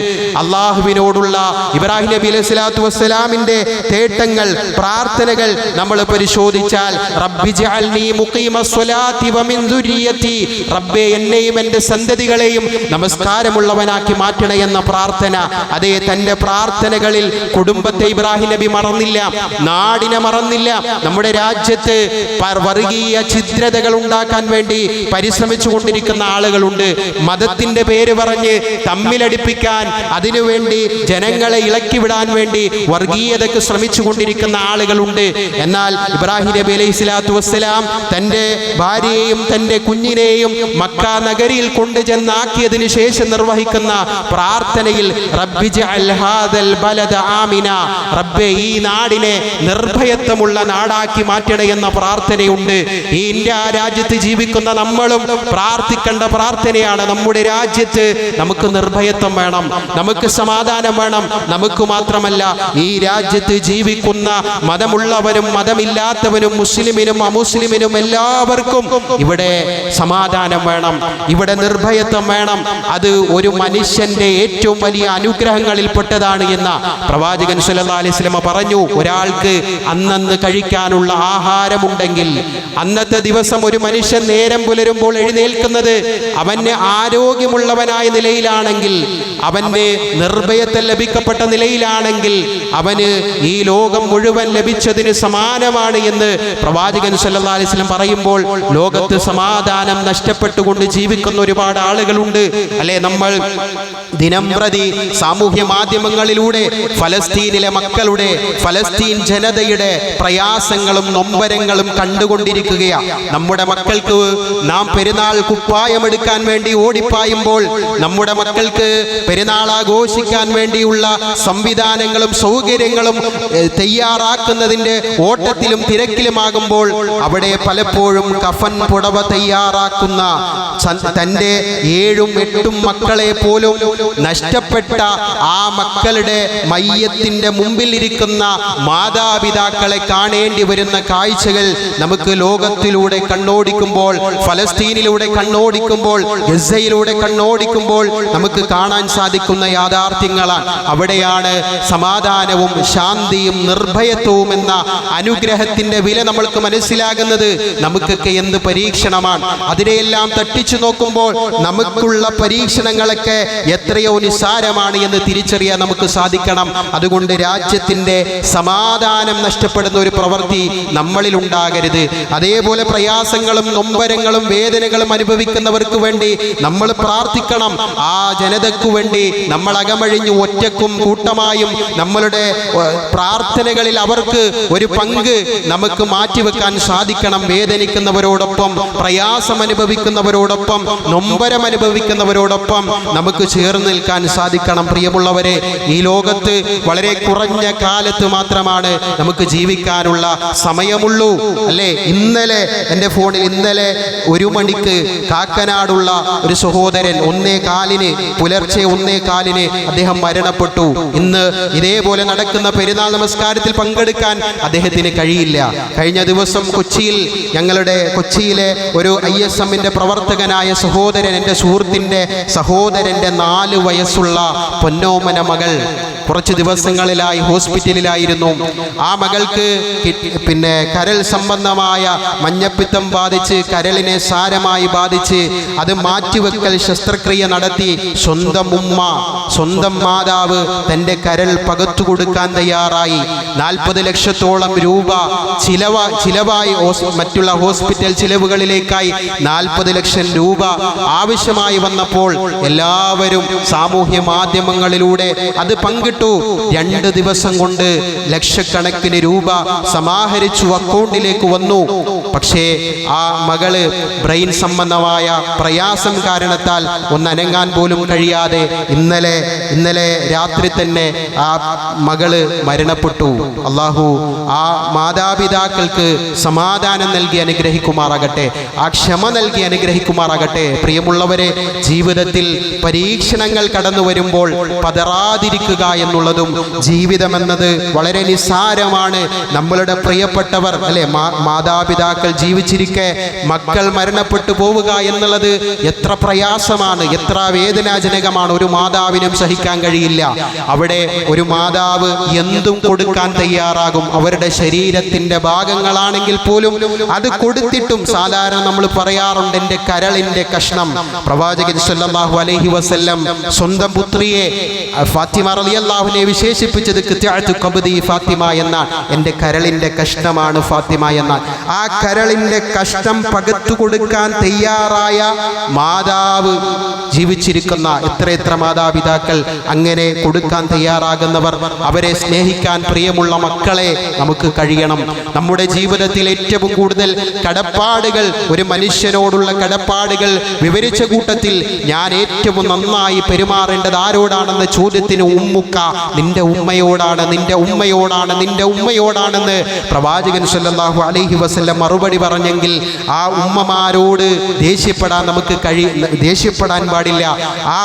[SPEAKER 1] അള്ളാഹുവിനോടുള്ള ഇബ്രാഹിം നബി അലൈഹി സ്വലാത്തു വസ്സലാമിന്റെ തേട്ടങ്ങൾ, പ്രാർത്ഥനകൾ നമ്മൾ പരിശോധിച്ചാൽ, റബ്ബി ജഅൽനി മുഖീമസ്സലാത്തി വമിൻ ദുരിയതി, റബ്ബേ എന്നെയും എൻ്റെ സന്തതികളെയും നമസ്കാരമുള്ളവനാക്കി മാറ്റണേ എന്ന പ്രാർത്ഥന. അതേ, തൻ്റെ പ്രാർത്ഥനകളിൽ കുടുംബത്തെ ഇബ്രാഹിം നബി മറന്നില്ല, നാടിനെ മറന്നില്ല. നമ്മുടെ രാജ്യത്ത് വർഗീയ ഛിദ്രതകൾ ഉണ്ടാക്കാൻ വേണ്ടി പരിശ്രമിച്ചു കൊണ്ടിരിക്കുന്ന ആളുകളുണ്ട്. മതത്തിന്റെ പേര് പേര് പറഞ്ഞ് തമ്മിലടിപ്പിക്കാൻ, അതിനുവേണ്ടി ജനങ്ങളെ ഇളക്കിവിടാൻ വേണ്ടി വർഗീയതയ്ക്ക് ശ്രമിച്ചുകൊണ്ടിരിക്കുന്ന ആളുകളുണ്ട്. എന്നാൽ ഇബ്രാഹിം നബി അലൈഹി സ്വലാത്തു വസ്സലാം തൻ്റെ ഭാര്യയെയും തൻ്റെ കുഞ്ഞിനെയും മക്ക നഗരിയിൽ കൊണ്ടുചെന്നാക്കിയതിനു ശേഷം നിർവഹിക്കുന്ന പ്രാർത്ഥനയിൽ റബ്ബിജ്അൽ ഹാദൽ ബലദ ആമിന, റബ്ബേ ഈ നാടിനെ നിർഭയത്വമുള്ള നാടാക്കി മാറ്റണേ എന്ന പ്രാർത്ഥനയുണ്ട്. ഈ ഇന്ത്യ രാജ്യത്ത് ജീവിക്കുന്ന നമ്മളും പ്രാർത്ഥിക്കേണ്ട പ്രാർത്ഥനയാണ്. നമ്മുടെ രാജ്യത്ത് നമുക്ക് നിർഭയത്വം വേണം, നമുക്ക് സമാധാനം വേണം. നമുക്ക് മാത്രമല്ല, ഈ രാജ്യത്ത് ജീവിക്കുന്ന മതമുള്ളവരും മതമില്ലാത്തവനും മുസ്ലിമിനും അമുസ്ലിമിനും എല്ലാവർക്കും ഇവിടെ സമാധാനം വേണം, ഇവിടെ നിർഭയത്വം വേണം. അത് ഒരു മനുഷ്യന്റെ ഏറ്റവും വലിയ അനുഗ്രഹങ്ങളിൽപ്പെട്ടതാണ് എന്ന പ്രവാചകൻ സല്ലല്ലാഹു അലൈഹി വസല്ലം പറഞ്ഞു. ഒരാൾക്ക് അന്നന്ന് കഴിക്കാനുള്ള ആഹാരമുണ്ടെങ്കിൽ, അന്നത്തെ ദിവസം ഒരു മനുഷ്യൻ നേരം പുലരുമ്പോൾ എഴുന്നേൽക്കുന്നത് അവന് ആരോഗ്യമുള്ളവനായ നിലയിലാണെങ്കിൽ, അവന് നിർഭയത്വം ലഭിക്കപ്പെട്ട നിലയിലാണെങ്കിൽ, അവന് ഈ ലോകം മുഴുവൻ ലഭിച്ചതിന് സമാനമാണ് എന്ന് പ്രവാചകൻ സല്ലല്ലാഹു അലൈഹി വസല്ലം പറയുമ്പോൾ, ലോകത്ത് സമാധാനം നഷ്ടപ്പെട്ടുകൊണ്ട് ജീവിക്കുന്ന ഒരുപാട് ആളുകളുണ്ട് അല്ലെ. നമ്മൾ ദിനംപ്രതി സാമൂഹ്യ മാധ്യമങ്ങളിലൂടെ ഫലസ്തീനിലെ മക്കളുടെ, ഫലസ്തീൻ ജനതയുടെ പ്രയാസങ്ങളും നൊമ്പരങ്ങളും കണ്ടുകൊണ്ടിരിക്കുകയാണ്. നമ്മുടെ മക്കൾക്ക് നാം പെരുന്നാൾ കുപ്പായമെടുക്കാൻ വേണ്ടി ഓടിപ്പായുമ്പോൾ, നമ്മുടെ മക്കൾക്ക് പെരുന്നാൾ ആഘോഷിക്കാൻ വേണ്ടിയുള്ള സംവിധാനങ്ങളും സൗകര്യങ്ങളും തയ്യാറാക്കുന്നതിൻ്റെ ഓട്ടത്തിലും തിരക്കിലുമാകുമ്പോൾ, അവിടെ പലപ്പോഴും കഫൻ പുടവ തയ്യാറാക്കുന്ന തൻ്റെ 7ഉം 8ഉം മക്കളെ പോലും നഷ്ടപ്പെട്ട ആ മക്കളുടെ മയ്യത്തിന്റെ മുമ്പിൽ ഇരിക്കുന്ന മാതാപിതാക്കളെ കാണേണ്ടി വരുന്ന കാഴ്ചകൾ നമുക്ക് ലോകത്തിലൂടെ കണ്ണോടിക്കുമ്പോൾ, ഫലസ്തീനിലൂടെ കണ്ണോടിക്കുമ്പോൾ, ഗസയിലൂടെ കണ്ണോടിക്കുമ്പോൾ നമുക്ക് കാണാൻ സാധിക്കുന്ന യാഥാർത്ഥ്യങ്ങളാണ്. അവിടെയാണ് സമാധാനവും ശാന്തിയും നിർഭയത്വവും എന്ന അനുഗ്രഹത്തിന്റെ വില നമ്മൾക്ക് മനസ്സിലാകുന്നത്. നമുക്കൊക്കെ എന്ത് പരീക്ഷണമാണ്! അതിനെയെല്ലാം തട്ടിച്ചു നോക്കുമ്പോൾ നമുക്കുള്ള പരീക്ഷണങ്ങളൊക്കെ എത്രയോ നിസ്സാരമാണ് എന്ന് തിരിച്ചറിയാൻ നമുക്ക് സാധിക്കണം. അതുകൊണ്ട് രാജ്യത്തിന്റെ സമാധാനം നഷ്ടപ്പെടുന്ന ഒരു പ്രവൃത്തി നമ്മളിൽ ഉണ്ടാകരുത്. അതേപോലെ പ്രയാസങ്ങളും നൊമ്പരങ്ങളും വേദനകളും അനുഭവിക്കുന്നവർക്ക് വേണ്ടി നമ്മൾ പ്രാർത്ഥിക്കണം. ആ ജനതയ്ക്കു വേണ്ടി നമ്മൾ അകമഴിഞ്ഞു ഒറ്റക്കും കൂട്ടമായും നമ്മളുടെ പ്രാർത്ഥനകളിൽ അവർക്ക് ഒരു പങ്ക് നമുക്ക് മാറ്റിവെക്കാൻ സാധിക്കണം. വേദനിക്കുന്നവരോടൊപ്പം, പ്രയാസം അനുഭവിക്കുന്നവരോടൊപ്പം, നൊമ്പരം അനുഭവിക്കുന്നവരോടൊപ്പം നമുക്ക് ചേർന്ന് നിൽക്കാൻ സാധിക്കണം. പ്രിയമുള്ളവരെ, ഈ ലോകത്ത് വളരെ കുറഞ്ഞ കാലത്ത് മാത്രമാണ് നമുക്ക് ജീവിക്കാനുള്ള സമയമുള്ളൂ അല്ലേ. ഇന്നലെ എൻ്റെ ഫോണിൽ 1 മണിക്ക് കാക്കനാടുള്ള ഒരു സഹോദരൻ പുലർച്ചെ 1:15 അദ്ദേഹം മരണപ്പെട്ടു. ഇന്ന് ഇതേപോലെ നടക്കുന്ന പെരുന്നാൾ നമസ്കാരത്തിൽ പങ്കെടുക്കാൻ അദ്ദേഹത്തിന് കഴിയില്ല. കഴിഞ്ഞ ദിവസം കൊച്ചിയിലെ ഒരു ISMന്റെ പ്രവർത്തകനായ സഹോദരൻ, എൻ്റെ സുഹൃത്തിൻ്റെ സഹോദരൻ്റെ 4 വയസ്സുള്ള പൊന്നോമന മകൾ കുറച്ച് ദിവസങ്ങളിലായി ഹോസ്പിറ്റലിലായിരുന്നു. ആ മകൾക്ക് കരൾ സംബന്ധമായ മഞ്ഞപ്പിത്തം ബാധിച്ച്, കരളിനെ സാരമായി ബാധിച്ച്, അത് മാറ്റിവെക്കൽ ശസ്ത്രക്രിയ നടത്തി. സ്വന്തം മാതാവ് തൻ്റെ കരൾ പകർത്തു കൊടുക്കാൻ തയ്യാറായി. 40 ലക്ഷത്തോളം രൂപ ചിലവായി മറ്റുള്ള ഹോസ്പിറ്റൽ ചിലവുകളിലേക്കായി 40 ലക്ഷം രൂപ ആവശ്യമായി വന്നപ്പോൾ എല്ലാവരും സാമൂഹ്യ മാധ്യമങ്ങളിലൂടെ അത് പങ്കിട്ടു. 2 ദിവസം കൊണ്ട് ലക്ഷക്കണക്കിന് രൂപ സമാഹരിച്ചു അക്കൗണ്ടിലേക്ക് വന്നു. പക്ഷേ ആ മകള് ബ്രെയിൻ സംബന്ധമായ പ്രയാസം കാരണത്താൽ ഒന്നനങ്ങാൻ പോലും കഴിയാതെ ഇന്നലെ രാത്രി തന്നെ ആ മകള് മരണപ്പെട്ടു. അല്ലാഹു ആ മാതാപിതാക്കൾക്ക് സമാധാനം നൽകി അനുഗ്രഹിക്കുമാറാകട്ടെ, ആ ക്ഷമ നൽകി അനുഗ്രഹിക്കുമാറാകട്ടെ. പ്രിയമുള്ളവരെ, ജീവിതത്തിൽ പരീക്ഷണങ്ങൾ കടന്നു വരുമ്പോൾ പതറാതിരിക്കുക എന്നുള്ളതും, ജീവിതമെന്നത് വളരെ നിസ്സാരമാണ്. നമ്മളുടെ പ്രിയപ്പെട്ടവർ അല്ലെ, മാതാപിതാക്കൾ ജീവിച്ചിരിക്കെ മക്കൾ മരണപ്പെട്ടു പോവുക എന്നുള്ളത് എത്ര പ്രയാസമാണ്, എത്ര വേദനാജനകമാണ്. ഒരു മാതാവിനും സഹിക്കാൻ കഴിയില്ല. അവിടെ ഒരു മാതാവ് എന്തും കൊടുക്കാൻ തയ്യാറാകും. അവരുടെ ശരീരത്തിന്റെ ഭാഗങ്ങളാണെങ്കിൽ പോലും അത് കൊടുത്തിട്ടും, സാധാരണ നമ്മൾ പറയാറുണ്ട്, എൻ്റെ കരളിന്റെ കഷ്ണം. പ്രവാചകൻ സല്ലല്ലാഹു അലൈഹി വസല്ലം സ്വന്തം പുത്രിയെ ഫാത്തിമ റളിയല്ലാഹു അൻഹയെ വിശേഷിപ്പിച്ചത് ഖിത്അത്തു ഖബ്ദി ഫാത്തിമ എന്നാണ്. എൻ്റെ കരളിന്റെ കഷ്ണമാണ് ഫാത്തിമ എന്നാണ്. ആ കരളിന്റെ കഷ്ണം പകർത്തു കൊടുക്കാൻ തയ്യാറായ മാതാവ് ജീവിച്ചിരിക്കുന്ന എത്രയെത്ര മാതാപിതാക്കൾ അങ്ങനെ കൊടുക്കാൻ തയ്യാറാകുന്നവർ, അവരെ സ്നേഹിക്കാൻ പ്രിയമുള്ള മക്കളെ നമുക്ക് കഴിയണം. നമ്മുടെ ജീവിതത്തിൽ ഏറ്റവും കൂടുതൽ കടപ്പാടുകൾ, ഒരു മനുഷ്യനോടുള്ള കടപ്പാടുകൾ വിവരിച്ച കൂട്ടത്തിൽ ഞാൻ ഏറ്റവും നന്നായി പെരുമാറേണ്ടത് ആരോടാണെന്ന ചോദ്യത്തിന് ഉമ്മുക്ക, നിന്റെ ഉമ്മയോടാണ്, നിന്റെ ഉമ്മയോടാണ്, നിന്റെ ഉമ്മയോടാണെന്ന് പ്രവാചകൻ സല്ലല്ലാഹു അലൈഹി വസല്ലം മറുപടി പറഞ്ഞെങ്കിൽ ആ ഉമ്മമാരോട് ദേഷ്യപ്പെടാൻ പാടില്ല. ആ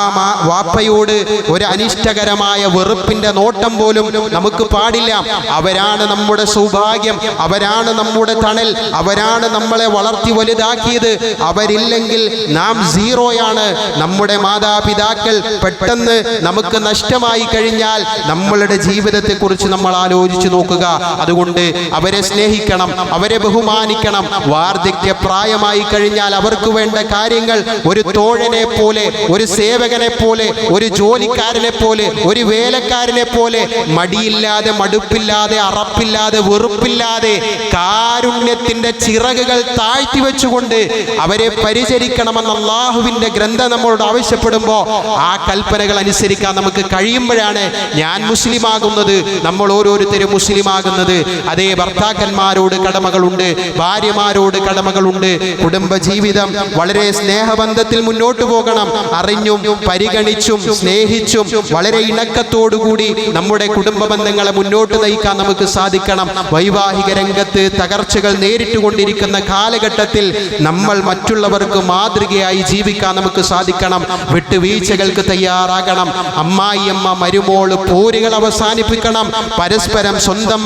[SPEAKER 1] വാപ്പയോട് ഒരു അനിഷ്ടകരമായ വെറുപ്പിന്റെ നോട്ടം പോലും നമുക്ക് പാടില്ല. അവരാണ് നമ്മുടെ സൗഭാഗ്യം, അവരാണ് നമ്മുടെ തണൽ, അവരാണ് നമ്മളെ വളർത്തി വലുതാക്കിയത്. അവരില്ലെങ്കിൽ നാം സീറോയാണ്. നമ്മുടെ മാതാപിതാക്കൾ പെട്ടെന്ന് നമുക്ക് നഷ്ടമായി കഴിഞ്ഞാൽ നമ്മളുടെ ജീവിതത്തെക്കുറിച്ച് നമ്മൾ ആലോചിച്ച് നോക്കുക. അതുകൊണ്ട് അവരെ സ്നേഹിക്കണം, അവരെ ബഹുമാനിക്കണം. വാർദ്ധക്യ പ്രായമായി കഴിഞ്ഞാൽ അവർക്ക് വേണ്ട കാര്യങ്ങൾ ഒരു തോഴനെ പോലെ, ഒരു സേവകനെ പോലെ, ഒരു ജോലിക്കാരനെ പോലെ, ഒരു വേലക്കാരനെ പോലെ മടിയില്ലാതെ, മടുപ്പില്ലാതെ, അറപ്പില്ലാതെ, വെറുപ്പില്ലാതെ കാരുണ്യത്തിന്റെ ചിറകുകൾ താഴ്ത്തി വെച്ചുകൊണ്ട് അവരെ പരിചരിക്കണമെന്ന് അല്ലാഹുവിന്റെ ഗ്രന്ഥം നമ്മളോട് ആവശ്യപ്പെടുമ്പോൾ ആ കൽപ്പനകൾ അനുസരിക്കാൻ നമുക്ക് കഴിയുമ്പോഴാണ് ഞാൻ മുസ്ലിമാകുന്നത്, നമ്മൾ ഓരോരുത്തരും മുസ്ലിമാകുന്നത്. അതേ, ഭർത്താക്കന്മാരോട് കടമകളുണ്ട്, ഭാര്യമാരോട് കടമകളുണ്ട്. കുടുംബജീവിതം വളരെ സ്നേഹബന്ധത്തിൽ മുന്നോട്ട് പോകണം. അറിഞ്ഞും പരിഗണിച്ചും സ്നേഹിച്ചും വളരെ ഇണക്കത്തോടുകൂടി നമ്മുടെ കുടുംബ ബന്ധങ്ങളെ മുന്നോട്ട് നയിക്കാൻ നമുക്ക് സാധിക്കണം. വൈവാഹിക രംഗത്ത് തകർച്ചകൾ നേരിട്ടുകൊണ്ടിരിക്കുന്ന കാലഘട്ടത്തിൽ നമ്മൾ മറ്റുള്ളവർക്ക് മാതൃകയായി ജീവിക്കാൻ നമുക്ക് സാധിക്കണം. വിട്ടുവീഴ്ചകൾക്ക് തയ്യാറാകണം. അമ്മായിയമ്മ മരുമോള് പോരുകൾ അവസാനിപ്പിക്കണം. പരസ്പരം സ്വന്തം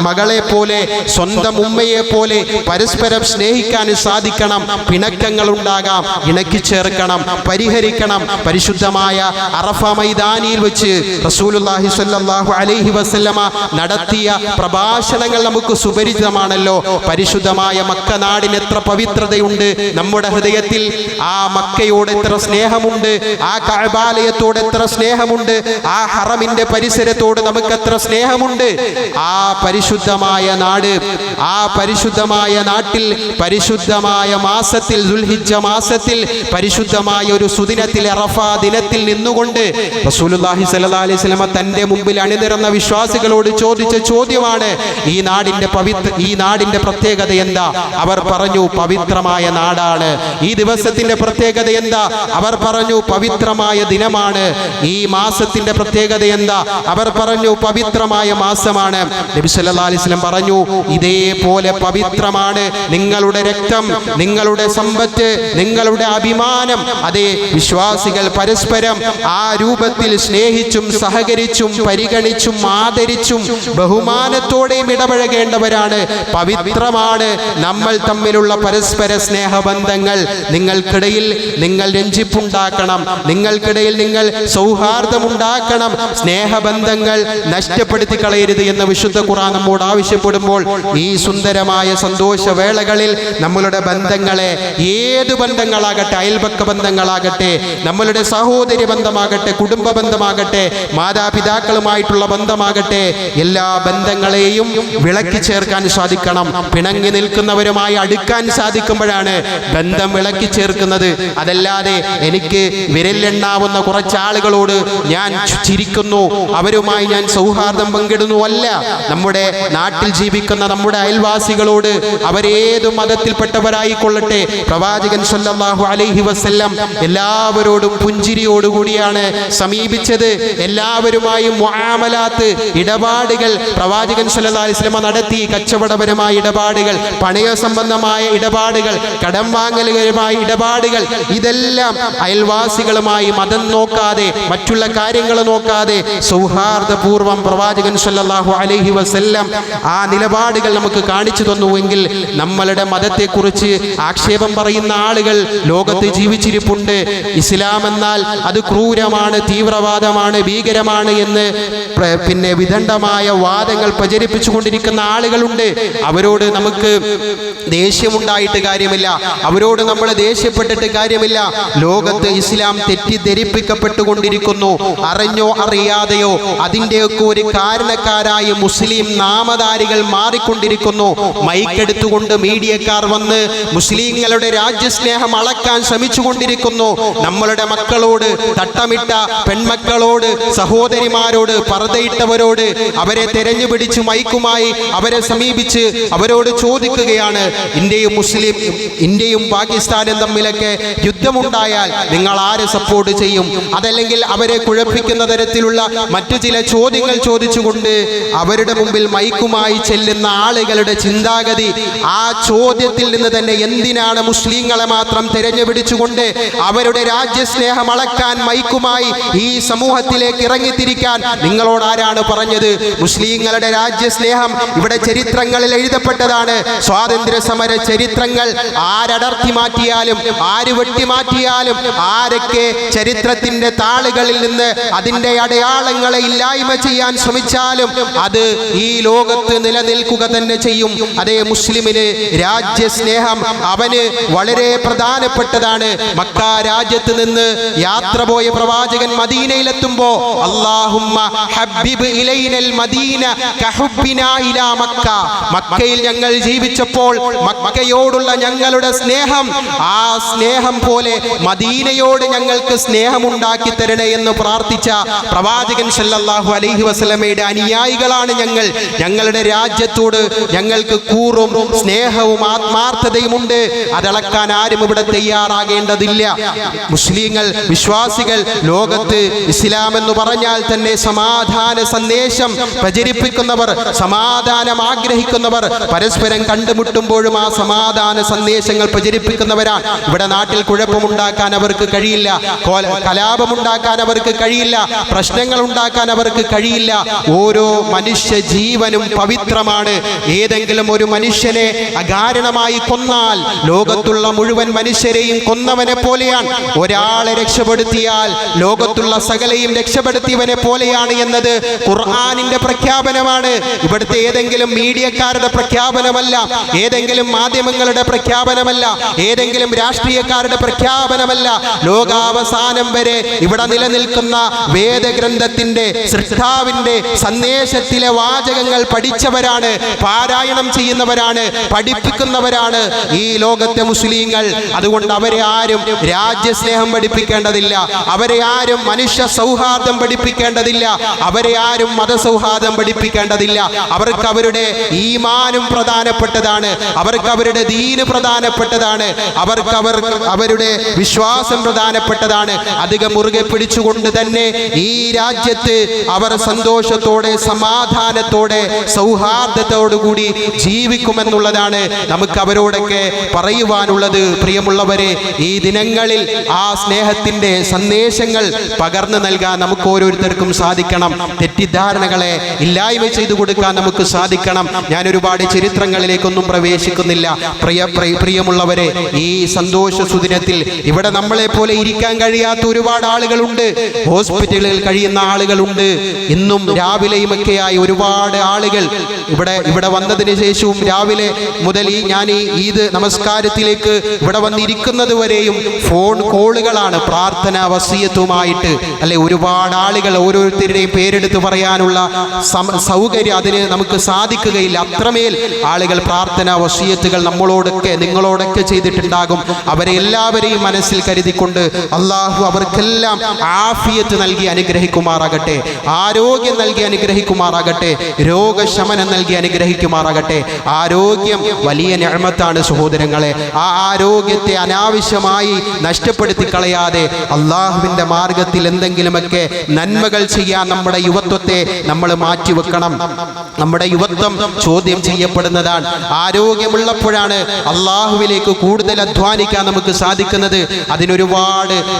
[SPEAKER 1] മകളെ പോലെ, സ്വന്തം ഉമ്മയെ പോലെ പരസ്പരം സ്നേഹിക്കാൻ സാധിക്കണം. പിണക്കങ്ങൾ ഉണ്ടാകാം, ഇണക്കിച്ചേർക്കണം, പരിഹരിക്കണം. പരിശുദ്ധമായ അറഫ മൈതാനിയിൽ വെച്ച് റസൂലുള്ളാഹി സ്വല്ലല്ലാഹു അലൈഹി വസല്ലമ നടത്തിയ പ്രഭാഷണങ്ങൾ നമുക്ക് സുപരിചിതമാണല്ലോ. പരിശുദ്ധമായ മക്ക നാടിന് എത്ര പവിത്രതയുണ്ട് നമ്മുടെ ഹൃദയത്തിൽ. ആ മക്കയോട് എത്ര സ്നേഹമുണ്ട്, ആ കഅബാലയത്തോട് എത്ര സ്നേഹമുണ്ട്, ആ ഹറമിന്റെ പരിസരത്തോട് നമുക്ക് എത്ര സ്നേഹമുണ്ട്. ആ പരിശുദ്ധമായ നാട്, ആ പരിശുദ്ധമായ നാട്ടിൽ, പരിശുദ്ധമായ മാസത്തിൽ, ദുൽഹിജ്ജ മാസത്തിൽ, പരിശുദ്ധമായ ഒരു സുദിനത്തിൽ, അറഫ ദിനത്തിൽ നിന്നുകൊണ്ട് റസൂലുള്ളാഹി സ്വല്ലല്ലാഹു അലൈഹി വസല്ലം തന്റെ മുമ്പിൽ അണിനിരന്ന വിശ്വാസികളോട് ചോദിച്ച ചോദ്യമാണ്, ഈ നാടിന്റെ പ്രത്യേകത എന്താ? അവർ പറഞ്ഞു, പവിത്രമായ നാടാണ്. ഈ ദിവസത്തിന്റെ പ്രത്യേകത എന്താ? അവർ പറഞ്ഞു, പവിത്രമായ ദിനമാണ്. ഈ മാസത്തിന്റെ പ്രത്യേകത എന്താ? അവർ പറഞ്ഞു, പവിത്രമായ മാസമാണ്. നബി സല്ലല്ലാഹു അലൈഹി വസല്ലം പറഞ്ഞു, ഇതേപോലെ പവിത്രമാണ് നിങ്ങളുടെ രക്തം, നിങ്ങളുടെ സമ്പത്ത്, നിങ്ങളുടെ അഭിമാനം. അതേ, വിശ്വാസികൾ പരസ്പരം ആ രൂപത്തിൽ സ്നേഹിച്ചും സഹകരിച്ചും പരിഗണിച്ചും ആദരിച്ചും ബഹുമാനത്തോടെയും ഇടപഴകേണ്ടവരാണ്. പവിത്രമാണ് നമ്മൾ തമ്മിലുള്ള പരസ്പര സ്നേഹബന്ധങ്ങൾ. നിങ്ങൾക്കിടയിൽ നിങ്ങൾ രഞ്ജിപ്പുണ്ടാക്കണം, നിങ്ങൾക്കിടയിൽ നിങ്ങൾ സൗഹാർദ്ദമുണ്ടാക്കണം. സ്നേഹബന്ധങ്ങൾ നഷ്ടപ്പെടുത്തി കളയരുത് എന്ന് വിശുദ്ധ ഖുർആൻ നമ്മോട് ആവശ്യപ്പെടുമ്പോൾ ഈ സുന്ദരമായ സന്തോഷവേളകളിൽ നമ്മളുടെ ബന്ധങ്ങളെ, ഏത് ബന്ധങ്ങളാകട്ടെ, അയൽപക്ക ബന്ധങ്ങളാകട്ടെ, നമ്മളുടെ സഹോദരി ബന്ധമാകട്ടെ, കുടുംബ ബന്ധമാകട്ടെ, മാതാപിതാക്കളുമായിട്ടുള്ള ബന്ധമാകട്ടെ, എല്ലാ ബന്ധങ്ങളെയും വിളക്കി ചേർക്കാൻ സാധിക്കണം. പിണങ്ങി നിൽക്കുന്നവരുമായി അടുക്കാൻ സാധിക്കുമ്പോഴാണ് ബന്ധം വിളക്കി ചേർക്കുന്നത്. അതല്ലാതെ എനിക്ക് വിരലെണ്ണാവുന്ന കുറച്ചാളുകളോട് ഞാൻ ചിരിക്കുന്നു, അവരുമായി ഞാൻ സൗഹാർദ്ദം പങ്കിടുന്നു അല്ല. നമ്മുടെ നാട്ടിൽ ജീവിക്കുന്ന നമ്മുടെ അയൽവാസികളോട്, അവരേതു മതത്തിൽപ്പെട്ടവരായിക്കൊള്ളട്ടെ, പ്രവാചകൻ സല്ലല്ലാഹു അലൈഹി വസല്ലം എല്ലാവരോടും പുഞ്ചിരിയോടുകൂടിയാണ് സമീപിച്ചത്. എല്ലാവരുമായും മുആമലാത്ത്, ഇടപാടുകൾ പ്രവാചകൻ സല്ലല്ലാഹു അലൈഹി വസല്ലം നടത്തി. കച്ചവടപരമായ ഇടപാടുകൾ, പണയ സംബന്ധമായ ഇടപാടുകൾ, കടം വാങ്ങലുകളുമായ ഇടപാടുകൾ, ഇതെല്ലാം അയൽവാസികളുമായി മതം നോക്കാതെ, മറ്റുള്ള കാര്യങ്ങൾ നോക്കാതെ സൗഹാർദ്ദപൂർവ്വം പ്രവാചകൻ സല്ലല്ലാഹു അലൈഹി വസല്ലം ആ നിലപാടുകൾ നമുക്ക് കാണിച്ചു തന്നുവെങ്കിൽ നമ്മളുടെ മതത്തെക്കുറിച്ച് ആക്ഷേപം പറയുന്ന ആളുകൾ ലോകത്ത് ജീവിച്ചിരിപ്പുണ്ട്. ഇസ്ലാം എന്നാൽ അത് ക്രൂരമാണ്, തീവ്രവാദമാണ്, ഭീകരമാണ് എന്ന് പിന്നെ വിദണ്ഡമായ വാദങ്ങൾ പ്രചരിപ്പിച്ചുകൊണ്ടിരിക്കുന്ന ആളുകളുണ്ട്. അവരോട് നമുക്ക് ദേഷ്യമുണ്ടായിട്ട് കാര്യമില്ല, അവരോട് നമ്മൾ ദേഷ്യപ്പെട്ടിട്ട് കാര്യമില്ല. ലോകത്ത് ഇസ്ലാം തെറ്റിദ്ധരിപ്പിക്കപ്പെട്ടുകൊണ്ടിരിക്കുന്നു. അറിഞ്ഞോ അറിയാതെയോ അതിൻ്റെയൊക്കെ ഒരു കാരണക്കാരായി മുസ്ലിം നാമധാരികൾ മാറിക്കൊണ്ടിരിക്കുന്നു. മൈക്കെടുത്തുകൊണ്ട് മീഡിയക്കാർ വന്ന് മുസ്ലിങ്ങളുടെ രാജ്യസ്നേഹം അളക്കാൻ ശ്രമിച്ചുകൊണ്ടിരിക്കുന്നു. ചോദിക്കുന്നു, നമ്മളുടെ മക്കളോട്, തട്ടമിട്ട പെൺമക്കളോട്, സഹോദരിമാരോട്, പർദ്ദയിട്ടവരോട്, അവരെ തെരഞ്ഞു പിടിച്ചു മൈക്കുമായി അവരെ സമീപിച്ച് അവരോട് ചോദിക്കുകയാണ്, ഇന്ത്യയും പാകിസ്ഥാനും തമ്മിലൊക്കെ യുദ്ധമുണ്ടായാൽ നിങ്ങൾ ആരെ സപ്പോർട്ട് ചെയ്യും? അതല്ലെങ്കിൽ അവരെ കുഴപ്പിക്കുന്ന തരത്തിലുള്ള മറ്റു ചില ചോദ്യങ്ങൾ ചോദിച്ചുകൊണ്ട് അവരുടെ മുമ്പിൽ മൈക്കുമായി ചെല്ലുന്ന ആളുകളുടെ ചിന്താഗതി, ആ ചോദ്യത്തിൽ നിന്ന് തന്നെ എന്തിനാണ് മുസ്ലിങ്ങളെ മാത്രം തിരഞ്ഞുപിടിച്ചുകൊണ്ട് അവരുടെ രാജ്യസ്നേഹം അളക്കാൻ മൈക്കുമായി ഈ സമൂഹത്തിലേക്ക് ഇറങ്ങിത്തിരിക്കാൻ നിങ്ങളോട് ആരാണ് പറഞ്ഞത്? മുസ്ലിങ്ങളുടെ രാജ്യസ്നേഹം ഇവിടെ ചരിത്രങ്ങളിൽ എഴുതപ്പെട്ടതാണ്. സ്വാതന്ത്ര്യ സമര ചരിത്രങ്ങൾ ആരടർത്തി മാറ്റിയാലും, ആര് വെട്ടിമാറ്റിയാലും, ആരൊക്കെ ചരിത്രത്തിന്റെ താളുകളിൽ നിന്ന് അതിൻ്റെ അടയാളങ്ങളെ ഇല്ലായ്മ ചെയ്യാൻ ശ്രമിച്ചാലും അത് ഈ ലോകത്ത് നിലനിൽക്കുക തന്നെ ചെയ്യും. അതേ, മുസ്ലിമിന് രാജ്യസ്നേഹം അവന് വളരെ പ്രധാനപ്പെട്ടതാണ്. മക്ക രാജ്യത്ത് നിന്ന് യാത്ര പോയ പ്രവാചകൻ മദീനയിലെത്തുമ്പോ അല്ലാഹുമ്മ ഹബ്ബിബ് ഇലൈനൽ മദീന കഹുബ്ബിനാ ഇലാ മക്ക, മക്കയിൽ ഞങ്ങൾ ജീവിച്ചപ്പോൾ മക്കയോടുള്ള ഞങ്ങളുടെ സ്നേഹം, ആ സ്നേഹം പോലെ മദീനയോട് ഞങ്ങൾക്ക് സ്നേഹമുണ്ടാക്കി തരണേ എന്ന് പ്രാർത്ഥിച്ച പ്രവാചകൻ സല്ലല്ലാഹു അലൈഹി വസല്ലമയുടെ അനുയായികളാണ് ഞങ്ങൾ. ഞങ്ങളുടെ രാജ്യത്തോട് ഞങ്ങൾക്ക് കൂറും സ്നേഹവും ആത്മാർത്ഥതയുമുണ്ട്. അതളക്കാൻ ആരും ഇവിടെ തയ്യാറാകേണ്ടതില്ല. മുസ്ലിങ്ങൾ, വിശ്വാസികൾ, ലോകത്ത് ഇസ്ലാം എന്ന് പറഞ്ഞാൽ തന്നെ സമാധാന സന്ദേശം പ്രചരിപ്പിക്കുന്നവർ, സമാധാനം ആഗ്രഹിക്കുന്നവർ, പരസ്പരം കണ്ടുമുട്ടുമ്പോഴും ആ സമാധാന സന്ദേശങ്ങൾ പ്രചരിപ്പിക്കുന്നവരാണ്. ഇവിടെ നാട്ടിൽ കുഴപ്പമുണ്ടാക്കാൻ അവർക്ക് കഴിയില്ല, കലാപമുണ്ടാക്കാൻ അവർക്ക് കഴിയില്ല, പ്രശ്നങ്ങൾ ഉണ്ടാക്കാൻ അവർക്ക് കഴിയില്ല. ഓരോ മനുഷ്യ ജീവനും പവിത്രമാണ്. ഏതെങ്കിലും ഒരു മനുഷ്യനെ അകാരണമായി കൊന്നാൽ ലോകത്തുള്ള മുഴുവൻ മനുഷ്യരെയും കൊന്നവനെ പോലെയാണ്. ഒരാളെ രക്ഷപ്പെടുത്തിയാൽ ലോകത്തുള്ള സകലയും രക്ഷപ്പെടുത്തിയവനെ പോലെയാണ് എന്നത് ഖുർആനിന്റെ പ്രഖ്യാപനമാണ്. ഇവിടുത്തെ ഏതെങ്കിലും മീഡിയക്കാരുടെ പ്രഖ്യാപനമല്ല, ഏതെങ്കിലും മാധ്യമങ്ങളുടെ പ്രഖ്യാപനമല്ല, ഏതെങ്കിലും രാഷ്ട്രീയക്കാരുടെ പ്രഖ്യാപനമല്ല. ലോകാവസാനം വരെ ഇവിടെ നിലനിൽക്കുന്ന വേദഗ്രന്ഥത്തിന്റെ, സൃഷ്ടാവിന്റെ സന്ദേശത്തിലെ വാചകങ്ങൾ പഠിച്ചവരാണ്, പാരായണം ചെയ്യുന്നവരാണ്, പഠിപ്പിക്കുന്നവരാണ് ഈ ലോകത്തെ മുസ്ലിങ്ങൾ. അതുകൊണ്ട് അവരെ ആരും രാജ്യസ്നേഹം പഠിപ്പിക്കേണ്ടതില്ല, അവരെ ആരും മനുഷ്യ സൗഹാർദ്ദം പഠിപ്പിക്കേണ്ടതില്ല, അവരെ ആരും മതസൗഹാർദ്ദം പഠിപ്പിക്കേണ്ടതില്ല. അവർക്ക് അവരുടെ ഈമാനും പ്രധാനപ്പെട്ടതാണ്, അവർക്ക് അവരുടെ ദീന് പ്രധാനപ്പെട്ടതാണ്, അവർക്ക് അവരുടെ വിശ്വാസം പ്രധാനപ്പെട്ടതാണ്. അധികം മുറുകെ പിടിച്ചുകൊണ്ട് തന്നെ ഈ രാജ്യത്ത് അവർ സന്തോഷത്തോടെ, സമാധാനത്തോടെ, സൗഹാർദ്ദത്തോടുകൂടി ജീവിക്കുമെന്നുള്ളതാണ് നമുക്ക് അവരോടൊക്കെ പറയുവാനുള്ളത്. പ്രിയമുള്ളവരെ, ഈ ദിനങ്ങളിൽ ആ സ്നേഹത്തിന്റെ സന്ദേശങ്ങൾ പകർന്നു നൽകാൻ നമുക്ക് ഓരോരുത്തർക്കും സാധിക്കണം. തെറ്റിദ്ധാരണകളെ ഇല്ലായ്മ ചെയ്തു കൊടുക്കാൻ നമുക്ക് സാധിക്കണം. ഞാൻ ഒരുപാട് ചരിത്രങ്ങളിലേക്കൊന്നും പ്രവേശിക്കുന്നില്ല. പ്രിയമുള്ളവരെ, ഈ സന്തോഷ സുദിനത്തിൽ ഇവിടെ നമ്മളെ പോലെ ഇരിക്കാൻ കഴിയാത്ത ഒരുപാട് ആളുകളുണ്ട്, ഹോസ്പിറ്റലുകളിൽ കഴിയുന്ന ആളുകളുണ്ട്. ഇന്നും രാവിലെയുമൊക്കെയായി ഒരുപാട് ആളുകൾ ഇവിടെ വന്നതിന് ശേഷവും രാവിലെ മുതൽ ഞാൻ ഈ ഈദ് നമസ്കാരത്തിലേക്ക് ഇവിടെ വന്നിരിക്കുന്നത് വരെയും ഫോൺ കോളുകളാണ്, പ്രാർത്ഥന വസിയത്തുമായിട്ട്. അല്ലെ, ഒരുപാട് ആളുകൾ, ഓരോരുത്തരുടെയും പേരെടുത്ത് പറയാനുള്ള സൗകര്യം അതിന് നമുക്ക് സാധിക്കുകയില്ല. അത്രമേൽ ആളുകൾ പ്രാർത്ഥന വസിയത്തുകൾ നമ്മളോടൊക്കെ, നിങ്ങളോടൊക്കെ ചെയ്തിട്ടുണ്ടാകും. അവരെ എല്ലാവരെയും മനസ്സിൽ കരുതിക്കൊണ്ട് അള്ളാഹു അവർക്കെല്ലാം ആഫിയത്ത് നൽകി അനുഗ്രഹിക്കുമാറാകട്ടെ, ആരോഗ്യം നൽകി അനുഗ്രഹിക്കുമാറാകട്ടെ, രോഗശമനം നൽകി അനുഗ്രഹിക്കുമാറാകട്ടെ. ആരോഗ്യം വലിയ നിഅമത്താണ് സഹോദരങ്ങളെ. ആ ആരോഗ്യത്തെ അനാവശ്യമായി നഷ്ടപ്പെടുത്തി കളയാതെ അള്ളാഹുവിൻ്റെ മാർഗത്തിൽ എന്തെങ്കിലുമൊക്കെ നന്മകൾ ചെയ്യാൻ നമ്മുടെ യുവത്വത്തെ നമ്മൾ മാറ്റിവെക്കണം. നമ്മുടെ യുവത്വം ചോദ്യം ചെയ്യപ്പെടുന്നതാണ്. ആരോഗ്യമുള്ളപ്പോഴാണ് അള്ളാഹുവിലേക്ക് കൂടുതൽ അധ്വാനിക്കാൻ നമുക്ക് സാധിക്കുന്നത്.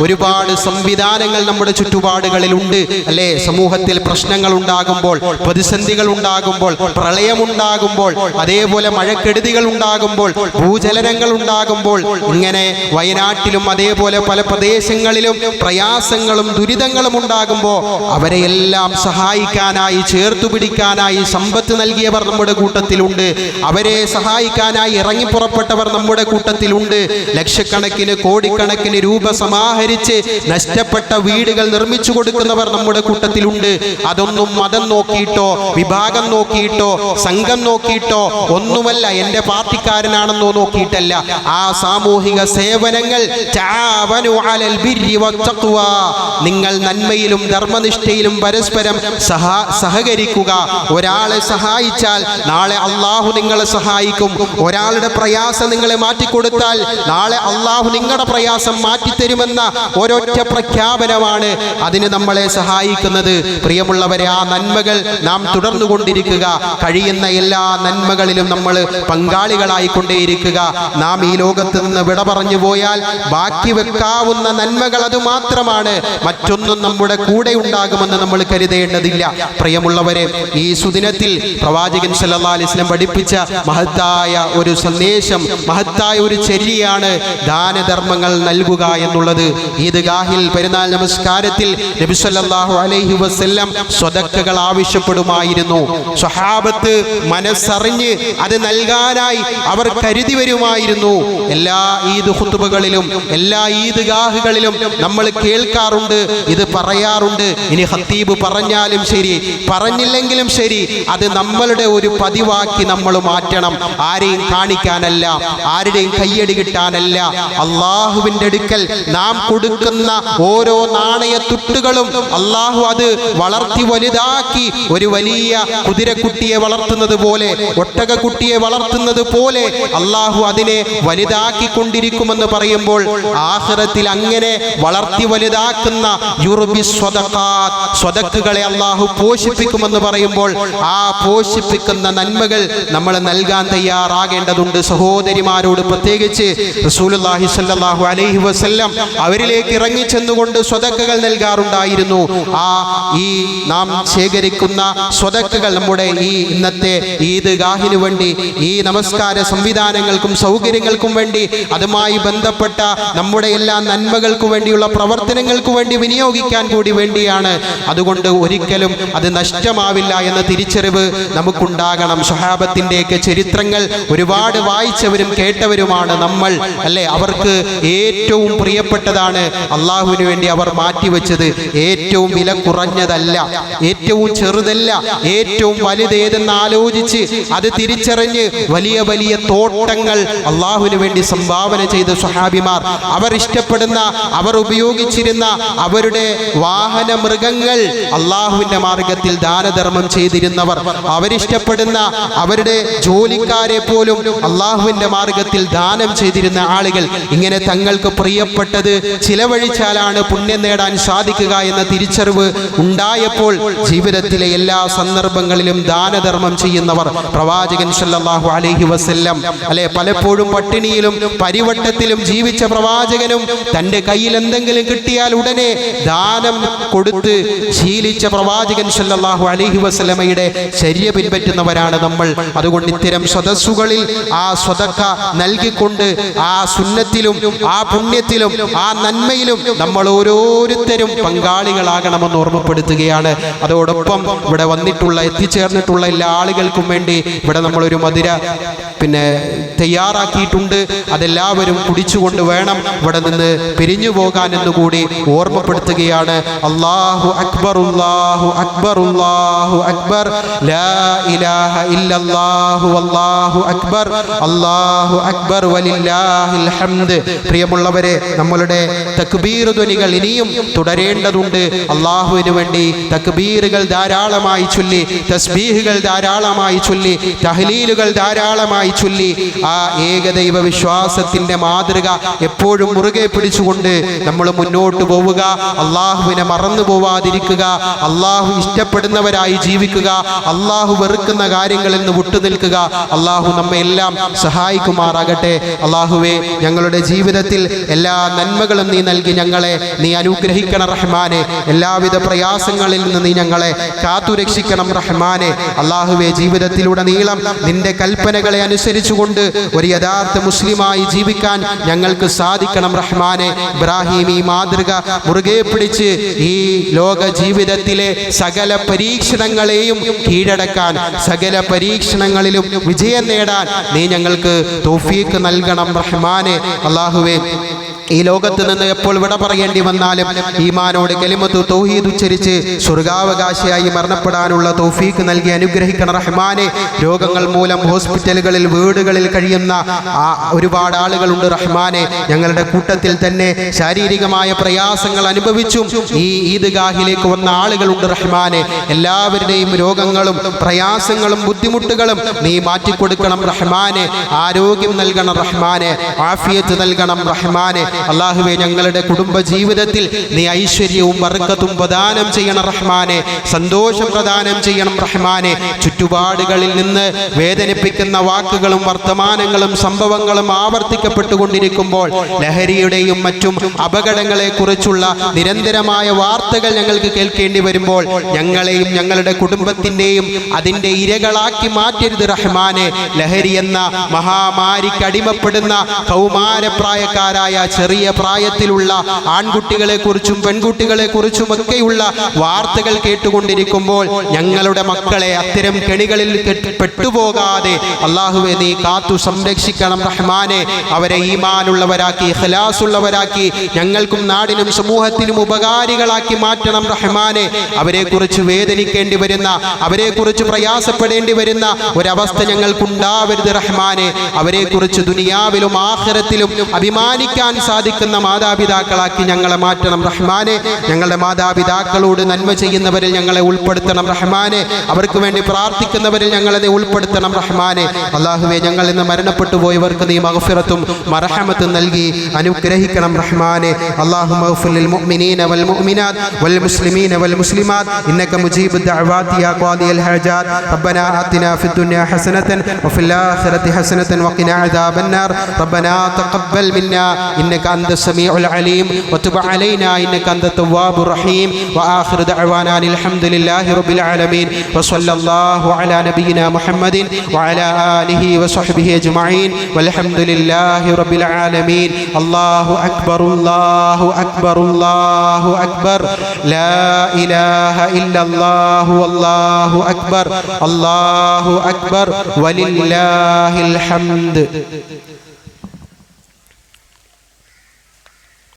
[SPEAKER 1] ഒരുപാട് സംവിധാനങ്ങൾ നമ്മുടെ ചുറ്റുപാടുകളിലുണ്ട്. അല്ലേ, സമൂഹത്തിൽ പ്രശ്നങ്ങൾ ഉണ്ടാകുമ്പോൾ, പ്രതിസന്ധികൾ ഉണ്ടാകുമ്പോൾ, പ്രളയമുണ്ടാകുമ്പോൾ, അതേപോലെ മഴക്കെടുതികൾ ഉണ്ടാകുമ്പോൾ, ഭൂചലനങ്ങൾ ഉണ്ടാകുമ്പോൾ, ഇങ്ങനെ വയനാട്ടിലും അതേപോലെ പല പ്രദേശങ്ങളിലും പ്രയാസങ്ങളും ദുരിതങ്ങളും ഉണ്ടാകുമ്പോൾ അവരെയെല്ലാം സഹായിക്കാനായി, ചേർത്തു പിടിക്കാനായി സമ്പത്ത് നൽകിയവർ നമ്മുടെ കൂട്ടത്തിലുണ്ട്. അവരെ സഹായിക്കാനായി ഇറങ്ങിപ്പുറപ്പെട്ടവർ നമ്മുടെ കൂട്ടത്തിലുണ്ട്. ലക്ഷക്കണക്കിന് കോടിക്കണക്കിന് രൂപ സമാഹരിച്ച് നഷ്ടപ്പെട്ട വീടുകൾ നിർമ്മിച്ചു കൊടുക്കുന്നവർ നമ്മുടെ കൂട്ടത്തിലുണ്ട്. അതൊന്നും മതം നോക്കിയിട്ടോ, വിഭാഗം നോക്കിയിട്ടോ, സംഘം നോക്കിയിട്ടോ ഒന്നുമല്ല, എൻ്റെ പാർട്ടിക്കാരനാണെന്നോ നോക്കിയിട്ടല്ല. ആ സാമൂഹിക സേവനങ്ങൾ തആവനു അലൽ ബിർരി വത്തഖ്വ, നിങ്ങൾ നന്മയിലും ധർമ്മനിഷ്ഠയിലും പരസ്പരം സഹകരിക്കുക. ഒരാളെ സഹായിച്ചാൽ നാളെ അള്ളാഹു നിങ്ങളെ സഹായിക്കും. ഒരാളുടെ പ്രയാസം നിങ്ങളെ മാറ്റിക്കൊടുത്താൽ നാളെ അള്ളാഹു നിങ്ങളുടെ പ്രയാസം മാറ്റിത്തരുമെന്ന ഒരൊറ്റ പ്രഖ്യാപനമാണ് അതിന് നമ്മളെ സഹായിക്കുന്നത്. പ്രിയമുള്ളവരെ, ആ നന്മകൾ നാം തുടർന്നുകൊണ്ടിരിക്കുക. കഴിയുന്ന എല്ലാ നന്മകളിലും നമ്മൾ പങ്കാളികളായിക്കൊണ്ടേയിരിക്കുക. നാം ഈ ലോകത്ത് നിന്ന് വിട പറഞ്ഞു പോയാൽ ബാക്കി വെക്കാവുന്ന നന്മകൾ അത് മാത്രമാണ്. മറ്റൊന്നും നമ്മുടെ കൂടെ ഉണ്ടാകുമെന്ന് നമ്മൾ കരുതേണ്ടതില്ല. പ്രിയമുള്ളവരെ, ഈ സുദിനത്തിൽ പ്രവാചകൻ സല്ലല്ലാഹു അലൈഹി വസല്ലം പഠിപ്പിച്ച മഹത്തായ ഒരു സന്ദേശം, മഹത്തായ ഒരു ചര്യയാണ് ദാനധർമ്മങ്ങൾ നൽകുക എന്നുള്ളത്. ഈദ്ഗാഹിൽ പെരുന്നാൾ നമസ്കാരത്തിൽ നബി സല്ലല്ലാഹു അലൈഹി വസല്ലം സ്വതക്കകൾ ആവശ്യപ്പെടുമായിരുന്നു. സ്വഹാബത്ത് മനസ്സറിഞ്ഞ് അത് നൽകാനായി അവർ കരുതി വരുമായിരുന്നു. എല്ലാ ഈദ് ഖുതുബകളിലും എല്ലാ ഈദ്ഗാഹുകളിലും നമ്മൾ കേൾക്കാറുണ്ട്, ഇത് പറയാറുണ്ട്. ഇനി ഖത്തീബ് പറഞ്ഞാലും ശരി, പറഞ്ഞില്ലെങ്കിലും ശരി, അത് നമ്മളുടെ ഒരു പതിവാക്കി നമ്മൾ മാറ്റണം. ആരെയും കാണിക്കാനല്ല, ആരുടെയും കയ്യടി കിട്ടാനല്ല. അള്ളാഹുവിൻ്റെ അടുക്കൽ നാം കൊടുക്കുന്ന ഓരോ നാണയത്തുട്ടുകളും അള്ളാഹു അത് വളർത്തി വലുതാക്കി ഒരു വലിയ കുതിരക്കുട്ടിയെ വളർത്തുന്നത് പോലെ, ഒട്ടകക്കുട്ടിയെ വളർത്തുന്നത് പോലെ അള്ളാഹു അതിനെ വലുതാക്കിക്കൊണ്ടിരിക്കുമെന്ന് പറയുമ്പോൾ ആഖിറത്തിൽ അങ്ങനെ വളർത്തി വലുതാക്കുന്ന സ്വതക്കുകളെ അള്ളാഹു പോഷിപ്പിക്കുമെന്ന് പറയുമ്പോൾ ആ പോഷിപ്പിക്കുന്ന നന്മകൾ നമ്മൾ നൽകാൻ തയ്യാറാകേണ്ടതുണ്ട്. സഹോദരിമാരോട് പ്രത്യേകിച്ച് റസൂലുള്ളാഹി സ്വല്ലല്ലാഹു അലൈഹി വസല്ലം അവരിലേക്ക് ഇറങ്ങിച്ചെന്നുകൊണ്ട് സ്വതക്കകൾ നൽകാറുണ്ടായിരുന്നു. ഈ നാം ശേഖരിക്കുന്ന സ്വതക്കകൾ നമ്മുടെ ഈ ഇന്നത്തെ ഈദ്ഗാഹിന് വേണ്ടി, ഈ നമസ്കാര സംവിധാനങ്ങൾക്കും സൗകര്യങ്ങൾക്കും വേണ്ടി, അതുമായി ബന്ധപ്പെട്ട നമ്മുടെ എല്ലാ നന്മകൾക്കു വേണ്ടിയുള്ള പ്രവർത്തനങ്ങൾക്കു വേണ്ടി വിനിയോഗിക്കാൻ കൂടി വേണ്ടിയാണ്. അതുകൊണ്ട് ഒരിക്കലും അത് നഷ്ടമാവില്ല എന്ന തിരിച്ചറിവ് നമുക്കുണ്ടാകണം. സ്വഹാബത്തിൻ്റെയൊക്കെ ചരിത്രങ്ങൾ ഒരുപാട് വായിച്ചവരും കേട്ടവരുമാണ് നമ്മൾ, അല്ലേ? അവർക്ക് ഏറ്റവും പ്രിയപ്പെട്ടതാണ് അള്ളാഹുവിന് വേണ്ടി അവർ മാറ്റിവെച്ചത്. ഏറ്റവും വില കുറഞ്ഞതല്ല, ഏറ്റവും ചെറുതല്ല, ഏറ്റവും വലുതേതെന്ന് ആലോചിച്ച് അത് തിരിച്ചറിഞ്ഞ് വലിയ വലിയ തോട്ടങ്ങൾ അള്ളാഹുവിന് വേണ്ടി സംഭാവന ചെയ്ത സ്വഹാബിമാർ, അവർ ഇഷ്ടപ്പെടുന്ന, അവർ ഉപയോഗിച്ചിരുന്ന അവരുടെ വാഹന മൃഗങ്ങൾ അള്ളാഹുവിൻ്റെ മാർഗത്തിൽ ദാനധർമ്മം ചെയ്തിരുന്നവർ, അവരിഷ്ടപ്പെടുന്ന അവരുടെ ജോലിക്കാരെ പോലും അള്ളാഹുവിൻ്റെ മാർഗത്തിൽ ദാനം ചെയ്തിരുന്ന ആളുകൾ, ഇങ്ങനെ തങ്ങൾക്ക് പ്രിയപ്പെട്ടത് ചിലവഴിച്ചാലാണ് പുണ്യം നേടാൻ സാധിക്കുക എന്ന തിരിച്ചറിവ് ഉണ്ടായപ്പോൾ ജീവിതത്തിലെ എല്ലാ സന്ദർഭങ്ങളിലും ദാനധർമ്മം ചെയ്യുന്നവർ പ്രവാചകൻ സല്ലല്ലാഹു അലൈഹി വസല്ലം, അല്ലെ? പലപ്പോഴും പട്ടിണിയിലും പരിവട്ടത്തിലും ജീവിച്ച പ്രവാചകനും തൻ്റെ കയ്യിൽ എന്തെങ്കിലും കിട്ടിയാൽ ഉടനെ ദാനം കൊടുത്ത് ശീലിച്ച പ്രവാചകൻ സല്ലല്ലാഹു അലൈഹി വസല്ലമയുടെ ചര്യ പിൻപറ്റുന്നവരാണ് നമ്മൾ. അതുകൊണ്ട് ഇത്തരം സദസ്സുകളിൽ ആ സ്വതക്ക നൽകിക്കൊണ്ട് ആ സുന്നത്തിലും ആ പുണ്യത്തിലും ആ നന്മയിലും നമ്മൾ ഓരോരുത്തരും പങ്കാളികളാകണമെന്ന് ഓർമ്മപ്പെടുത്തുകയാണ്. അതോടൊപ്പം ഇവിടെ വന്നിട്ടുള്ള, എത്തിച്ചേർന്നിട്ടുള്ള എല്ലാ ആളുകൾക്കും വേണ്ടി ഇവിടെ നമ്മളൊരു മധുര തയ്യാറാക്കിയിട്ടുണ്ട്. അതെല്ലാവരും കുടിച്ചുകൊണ്ട് വേണം ഇവിടെ നിന്ന് പിരിഞ്ഞു പോകാൻ എന്നുകൂടി ഓർമ്മപ്പെടുത്തുകയാണ്. അല്ലാഹു അക്ബർ, അല്ലാഹു അക്ബർ, അല്ലാഹു അക്ബർ, ലാ ഇലാഹ ഇല്ലല്ലാഹു വല്ലാഹു അക്ബർ, അല്ലാഹു അക്ബർ വലില്ലാഹിൽ ഹംദ്. പ്രിയമുള്ളവരെ, നമ്മളുടെ തക്ബീർ ധ്വനികൾ ഇനിയും തുടരേണ്ടതുണ്ട്. അള്ളാഹുവിന് വേണ്ടി തക്ബീറുകൾ ധാരാളമായി ചൊല്ലി, തസ്ബീഹുകൾ ധാരാളമായി ചൊല്ലി, തഹ്ലീലുകൾ ധാരാളമായി ചൊല്ലി ആ ഏകദൈവ വിശ്വാസത്തിന്റെ മാതൃക എപ്പോഴും മുറുകെ പിടിച്ചുകൊണ്ട് നമ്മൾ മുന്നോട്ട് പോവുക. അള്ളാഹുവിനെ മറന്നു പോവാതിരിക്കുക, അള്ളാഹു ഇഷ്ടപ്പെടുന്നവരായി ജീവിക്കുക, അള്ളാഹു വെറുക്കുന്ന കാര്യങ്ങളിൽ നിന്ന് വിട്ടുനിൽക്കുക. അള്ളാഹു നമ്മെ എല്ലാം സഹായിക്കുമാറാകട്ടെ. അള്ളാഹുവേ, ഞങ്ങളുടെ ജീവിതത്തിൽ എല്ലാ നന്മകളും നീ നൽകി ഞങ്ങളെ നീ അനുഗ്രഹിക്കണം റഹ്മാനെ. എല്ലാവിധ പ്രയാസങ്ങളിൽ നിന്ന് നീ ഞങ്ങളെ കാത്തുരക്ഷിക്കണം റഹ്മാനെ. അള്ളാഹുവേ, ജീവിതത്തിലുടനീളം നിന്റെ കൽപ്പനകളെ അനുസരിച്ചുകൊണ്ട് ഒരു യഥാർത്ഥ മുസ്ലിമായി ജീവിക്കാൻ ഞങ്ങൾക്ക് സാധിക്കണം റഹ്മാനെ. ഇബ്രാഹിം ഈ മാതൃക മുറുകെ പിടിച്ച് ഈ ലോക ജീവിതത്തിലെ സകല പരീക്ഷണങ്ങളെയും കീഴടക്കാൻ, സകല പരീക്ഷണങ്ങളിലും വിജയം നേടാൻ നീ ഞങ്ങൾക്ക് തൗഫീഖ് നൽകണം റഹ്മാനെ. അല്ലാഹുവേ, ഈ ലോകത്ത് നിന്ന് എപ്പോൾ വിട പറയേണ്ടി വന്നാലും ഈമാനോട് കലിമത്തു തൗഹീദ് ഉച്ചരിച്ച് സ്വർഗാവകാശിയായി മരണപ്പെടാനുള്ള തൗഫീക്ക് നൽകി അനുഗ്രഹിക്കണം റഹ്മാനെ. രോഗങ്ങൾ മൂലം ഹോസ്പിറ്റലുകളിൽ വീടുകളിൽ കഴിയുന്ന ഒരുപാട് ആളുകളുണ്ട് റഹ്മാനെ. ഞങ്ങളുടെ കൂട്ടത്തിൽ തന്നെ ശാരീരികമായ പ്രയാസങ്ങൾ അനുഭവിച്ചും ഈ ഈദ്ഗാഹിലേക്ക് വന്ന ആളുകളുണ്ട് റഹ്മാനെ. എല്ലാവരുടെയും രോഗങ്ങളും പ്രയാസങ്ങളും ബുദ്ധിമുട്ടുകളും നീ മാറ്റിക്കൊടുക്കണം റഹ്മാനെ. ആരോഗ്യം നൽകണം റഹ്മാനെ, ആഫിയത്ത് നൽകണം റഹ്മാനെ. അല്ലാഹുവേ, ഞങ്ങളുടെ കുടുംബ ജീവിതത്തിൽ നീ ഐശ്വര്യവും ബർക്കത്തും പ്രദാനം ചെയ്യണം റഹ്മാനെ, സന്തോഷം പ്രദാനം ചെയ്യണം റഹ്മാനെ. ചുറ്റുപാടുകളിൽ നിന്ന് വേദനിപ്പിക്കുന്ന വാക്കുകളും വർത്തമാനങ്ങളും സംഭവങ്ങളും ആവർത്തിക്കപ്പെട്ടുകൊണ്ടിരിക്കുമ്പോൾ ലഹരിയുടെയും മറ്റും അപകടങ്ങളെ കുറിച്ചുള്ള നിരന്തരമായ വാർത്തകൾ ഞങ്ങൾക്ക് കേൾക്കേണ്ടി വരുമ്പോൾ ഞങ്ങളെയും ഞങ്ങളുടെ കുടുംബത്തിൻ്റെയും അതിൻ്റെ ഇരകളാക്കി മാറ്റരുത് റഹ്മാനെ. ലഹരി എന്ന മഹാമാരിക്ക് അടിമപ്പെടുന്ന കൗമാരപ്രായക്കാരായ ചെറിയ പ്രായത്തിലുള്ള ആൺകുട്ടികളെ കുറിച്ചും പെൺകുട്ടികളെ കുറിച്ചും ഒക്കെയുള്ള വാർത്തകൾ കേട്ടുകൊണ്ടിരിക്കുമ്പോൾ ഞങ്ങളുടെ മക്കളെ അത്തരം കെണികളിൽ പെട്ടുപോകാതെ അല്ലാഹുവേ നീ കാത്തു സംരക്ഷിക്കണം റഹ്മാനെ. അവരെ ഈമാനുള്ളവരാക്കി ഇഖ്ലാസുള്ളവരാക്കി ഞങ്ങൾക്കും നാടിനും സമൂഹത്തിനും ഉപകാരികളാക്കി മാറ്റണം റഹ്മാനെ. അവരെക്കുറിച്ച് വേദനിക്കേണ്ടി വരുന്ന, അവരെക്കുറിച്ച് പ്രയാസപ്പെടേണ്ടി വരുന്ന ഒരവസ്ഥ ഞങ്ങൾക്കുണ്ടാവരുത് റഹ്മാനെ. അവരെക്കുറിച്ച് ദുനിയാവിലും ആഖിറത്തിലും അഭിമാനിക്കാൻ സാധിക്കുന്ന മാതാപിതാക്കളാക്കി ഞങ്ങളെ മാറ്റണം റഹ്മാനെ. ഞങ്ങളുടെ മാതാപിതാക്കളോട് നന്മ ചെയ്യുന്നവരിൽ ഞങ്ങളെ ഉൾപ്പെടുത്തണം റഹ്മാനെ. അവർക്ക് വേണ്ടി പ്രാർത്ഥിക്കുന്നവരിൽ ഞങ്ങളെ ഉൾപ്പെടുത്തണം റഹ്മാനെ. അല്ലാഹുവേ, ഞങ്ങൾ ഇന്ന് മരണപ്പെട്ടു പോയവർക്ക് നീ മഗ്ഫിറത്തും മർഹമത്തും നൽകി അനുഗ്രഹിക്കണം റഹ്മാനെ. അല്ലാഹുമ്മ ഗ്ഫിർ ലിൽ മുഅ്മിനീന വൽ മുഅ്മിനാത്ത് വൽ മുസ്ലിമീന വൽ മുസ്ലിമാത്ത് ഇന്നക മുജീബു ദഅവാതി യാ ഖാദിയൽ ഹജാത്ത്. റബ്ബനാ ആതിനാ ഫിദ് ദുനിയാ ഹസനതൻ വഫിൽ ആഖിറതി ഹസനതൻ വഖിനാ അദാബൻ നാർ. റബ്ബനാ തഖബ്ബൽ മിന്നാ ഇന്നക അൻത സമീഉൽ അലീം വതുബ് അലൈനാ ഇന്നക അൻത തവ്വാബുർ റഹീം. വആഖിറു ദഅവാനാ അൽഹംദുലില്ലാഹി റബ്ബിൽ ആലമീൻ വസല്ലല്ലാഹു അലാ നബിയിനാ മുഹമ്മദിൻ വഅലാ ആലിഹി വസഹ്ബിഹി അജ്മഈൻ വൽഹംദുലില്ലാഹി റബ്ബിൽ ആലമീൻ. അല്ലാഹു അക്ബർ, അല്ലാഹു അക്ബർ, അല്ലാഹു അക്ബർ. ലാ ഇലാഹ ഇല്ലല്ലാഹു അല്ലാഹു അക്ബർ, അല്ലാഹു അക്ബർ വലില്ലാഹിൽ ഹംദ്.